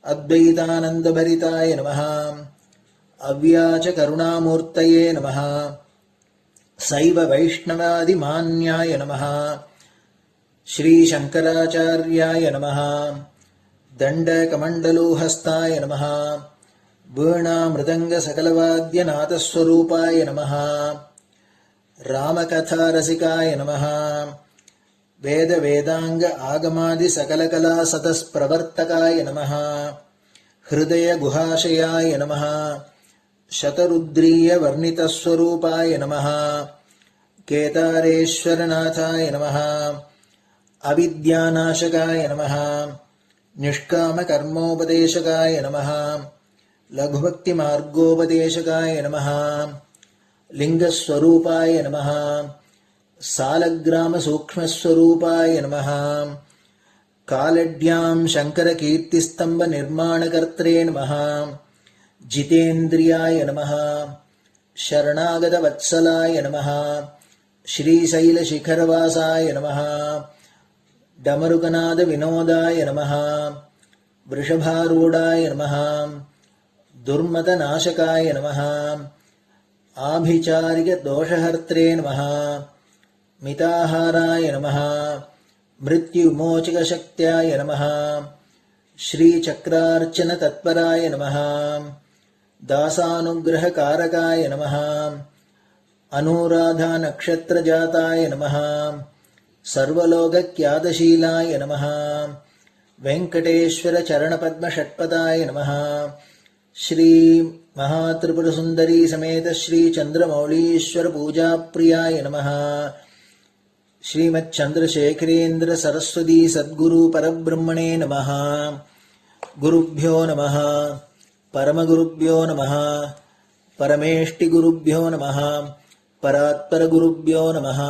अद्वैतानन्दभरिताय नमः अव्याचकरुणामूर्तये नमः शैव वैष्णवादिमान्याय नमः श्रीशङ्कराचार्याय नमः दण्डकमण्डलोहस्ताय नमः वीणामृदङ्गसकलवाद्यनाथस्वरूपाय नमः रामकथारसिकाय नमः वेदवेदाङ्ग आगमादिसकलकलासतस्प्रवर्तकाय नमः हृदयगुहाशयाय नमः शतरुद्रीयवर्णितस्वरूपाय नमः केदारेश्वरनाथाय नमः अविद्यानाशकाय नमः निष्कामकर्मोपदेशकाय नमः लघुभक्तिमार्गोपदेशकाय नमः लिङ्गस्वरूपाय नमः सालग्रामसूक्ष्मस्वरूपाय नमः कालड्यां शङ्करकीर्तिस्तम्भनिर्माणकर्त्रे नमः जितेन्द्रियाय नमः शरणागतवत्सलाय नमः श्रीशैलशिखरवासाय नमः डमरुकनादविनोदाय नमः वृषभारूढाय नमः दुर्मदनाशकाय नमः आभिचारिकदोषहर्त्रे नमः मिताहाराय नमः मृत्युविमोचकशक्त्याय नमः श्रीचक्रार्चनतत्पराय नमः दासानुग्रहकारकाय नमः अनुराधानक्षत्रजाताय नमः सर्वलोकख्यातशीलाय नमः वेङ्कटेश्वरचरणपद्मषट्पदाय नमः श्री महात्रिपुरसुन्दरी समेत श्री चन्द्रमौलीश्वर पूजाप्रियाय नमः श्रीमच्चन्द्रशेखरेन्द्र सरस्वती सद्गुरु परब्रह्मणे नमः गुरुभ्यो नमः परमगुरुभ्यो नमः परमेष्टिगुरुभ्यो नमः परात्परगुरुभ्यो नमः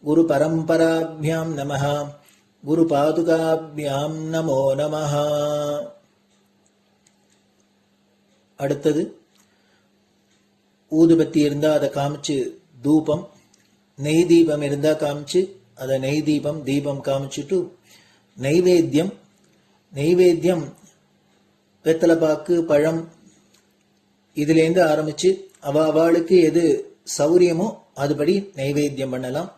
गुरुपरम्पराभ्यां नमः गुरुपादुकाभ्यां नमो नमः. அடுத்தது ஊதுபத்தி இருந்தால் அதை காமிச்சு தூபம், நெய் தீபம் இருந்தா காமிச்சு அதை நெய் தீபம் தீபம் காமிச்சுட்டு நெய்வேத்தியம் வெத்தலைப்பாக்கு பழம் இதுலேருந்து ஆரம்பிச்சு அவளுக்கு எது சௌரியமோ அதுபடி நைவேத்தியம் பண்ணலாம்.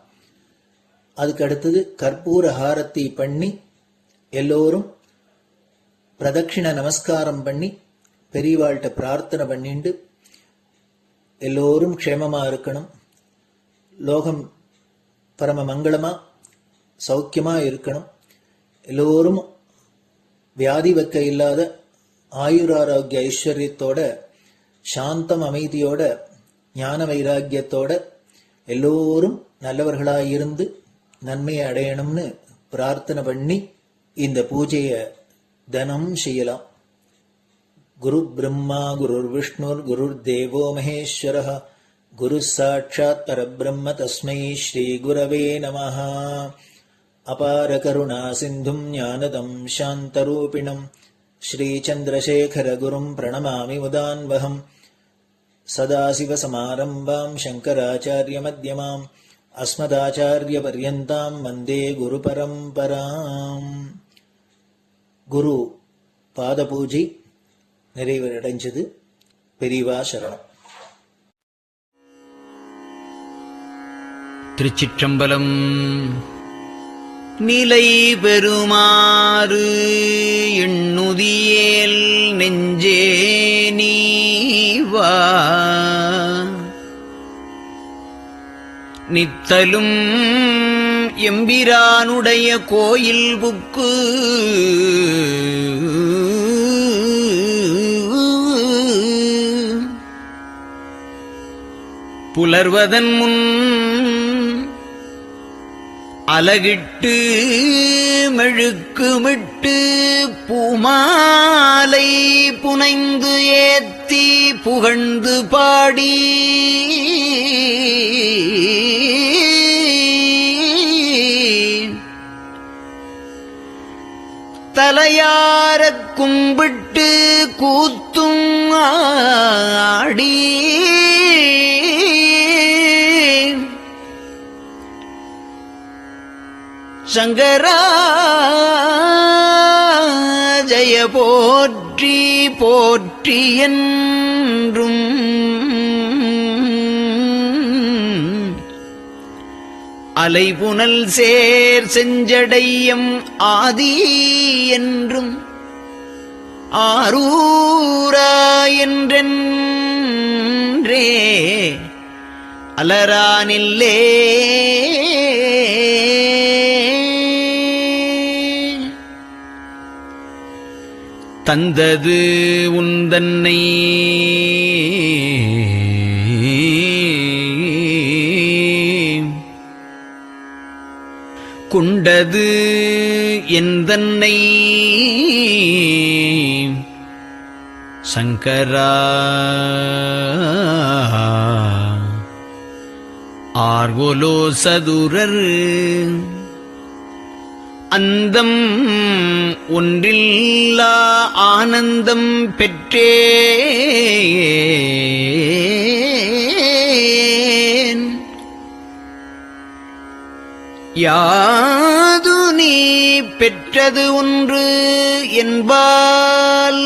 அதுக்கு அடுத்தது கற்பூர ஹாரத்தி பண்ணி எல்லோரும் பிரதட்சிண நமஸ்காரம் பண்ணி பெரியவாள்கிட்ட பிரார்த்தனை பண்ணிண்டு எல்லோரும் க்ஷேமமா இருக்கணும், லோகம் பரம மங்களமா சௌக்கியமா இருக்கணும், எல்லோரும் வியாதி வெக்க இல்லாத ஆயுராரோக்கிய ஐஸ்வர்யத்தோட சாந்தம் அமைதியோட ஞான வைராக்கியத்தோட எல்லோரும் நல்லவர்களாயிருந்து நன்மையை அடையணும்னு பிரார்த்தனை பண்ணி இந்த பூஜையை தினம் செய்யலாம். குரு பிரம்மா குருர் விஷ்ணுர் குருர் தேவோ மகேஸ்வரः குரு சாட்சாத் பரபிரம்ம தஸ்மை ஸ்ரீ குரவே நமः. அபார கருணா சிந்தும் ஞானதம் சாந்தரூபிணம் ஸ்ரீச்சந்திரசேகர குரும் பிரணமாமி முதான்வகம். சதாசிவசமாரம்பாம் சங்கராச்சாரிய மத்யமாம் அஸ்மதாச்சாரிய பர்யந்தாம் வந்தே குரு பரம்பராம். குரு பாத பூஜை நிறைவடைஞ்சது. பெரியவா சரணம். திருச்சிற்றம்பலம். நிலை பெறுமாறு எண்ணுதியேல் நெஞ்சே நீவா நித்தலும் எம்பிரானுடைய கோயில் புக்கு புலர்வதன் முன் அலகிட்டு மெழுக்குமிட்டு பூமாலை புனைந்து ஏத்தி புகழ்ந்து பாடி தலையாரக் கும்பிட்டு கூத்தும் ஆடி சங்கரா ஜய போற்றி போற்றி என்றும் அலைபுனல் சேர் செஞ்சடையம் ஆதி என்றும் ஆரூரா என்றென்றே அலரானில்லே தந்தது உந்தன்னை கொண்டது எந்தன்னை சங்கரா ஆர்வலோ சதுரர் அந்தம் ஒன்றில்லா ஆனந்தம் பெற்றேன் யாது நீ பெற்றது ஒன்று என்பால்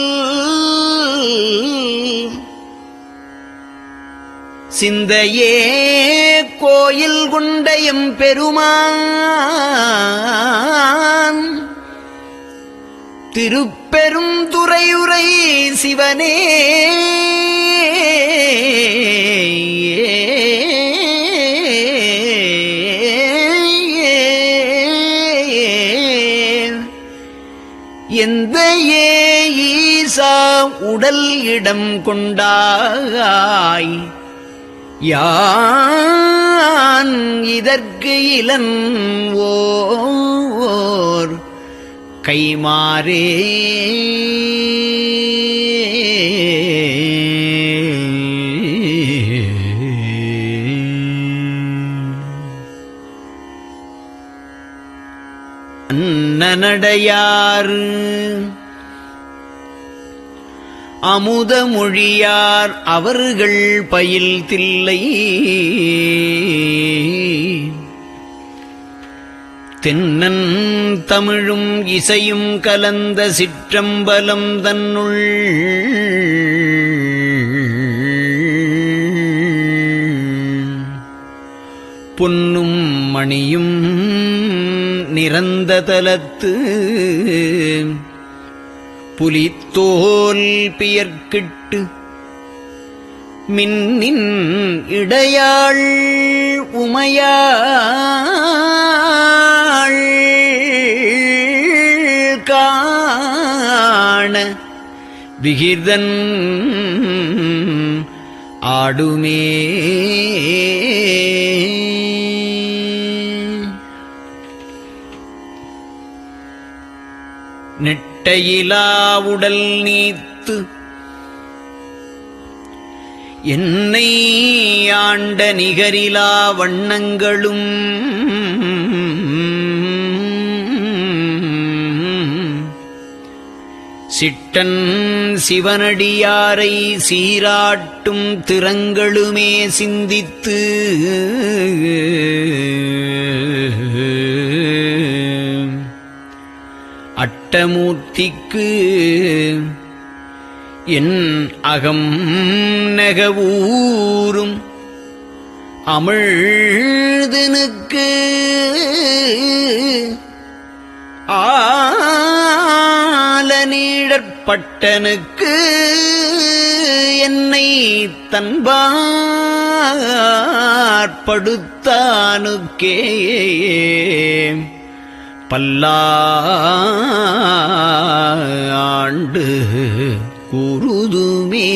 சிந்தையே கோயில் கொண்டயம் பெருமான் திருப்பெரும் துறையுரை சிவனே எந்த ஈசா உடல் இடம் கொண்டாய் யான் இதற்கு இலன் ஓர் கைமாறே அன்னநடையாறு அமுத மொழியார் அவர்கள் பயில் தில்லை தென்னன் தமிழும் இசையும் கலந்த சிற்றம்பலம் தன்னுள் பொன்னும் மணியும் நிறந்த தலத்து புலித்தோல் பியர்க்கிட்டு மின்னின் இடையாள் உமையாள் காண விகிர்தன் ஆடுமே நெட்டையிலா உடல் நீத்து என்னை ஆண்ட நிகரிலா வண்ணங்களும் சிட்டன் சிவனடியாரை சீராட்டும் திறங்களுமே சிந்தித்து அட்டமூர்த்திக்கு என் அகம் நெகவூரும் அமிழ்தனுக்கு ஆலநீழற்பட்டனுக்கு என்னை தன்பாற்படுத்தானுக்கே பல்லாண்டு குருதுமே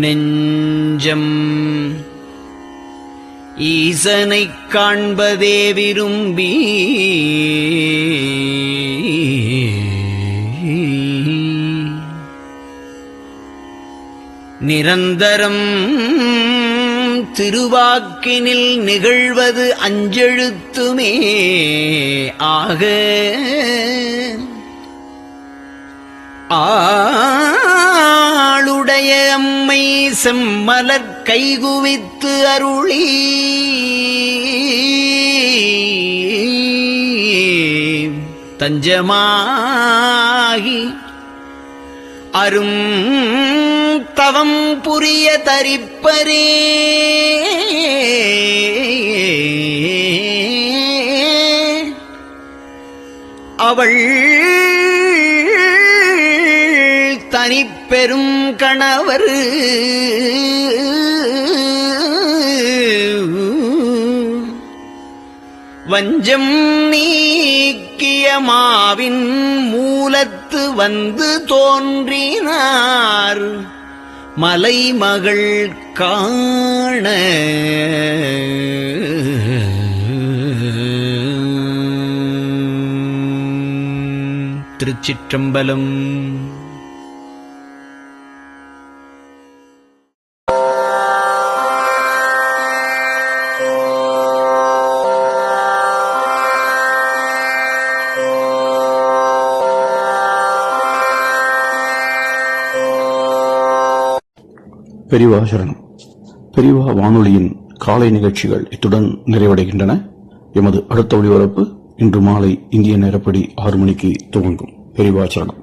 நெஞ்சம் ஈசனைக் காண்பதே விரும்பி நிரந்தரம் திருவாக்கினில் நிகழ்வது அஞ்செழுத்துமே ஆக ஆளுடைய அம்மை செம்மலர் கைகுவித்து அருளி தஞ்சமாகி அரும் தவம் புரிய தரிப்பரே அவள் தனிப்பெரும் கணவர் வஞ்சம் நீக்கிய மாவின் மூலத்து வந்து தோன்றினார் மலைமகள் காண திருச்சிற்றம்பலம். பெரியவா சரணம். பெரியவா வானொலியின் காலை நிகழ்ச்சிகள் இத்துடன் நிறைவடைகின்றன. எமது அடுத்த ஒளிபரப்பு இன்று மாலை இந்திய நேரப்படி 6 மணிக்கு துவங்கும். பெரியவா சரணம்.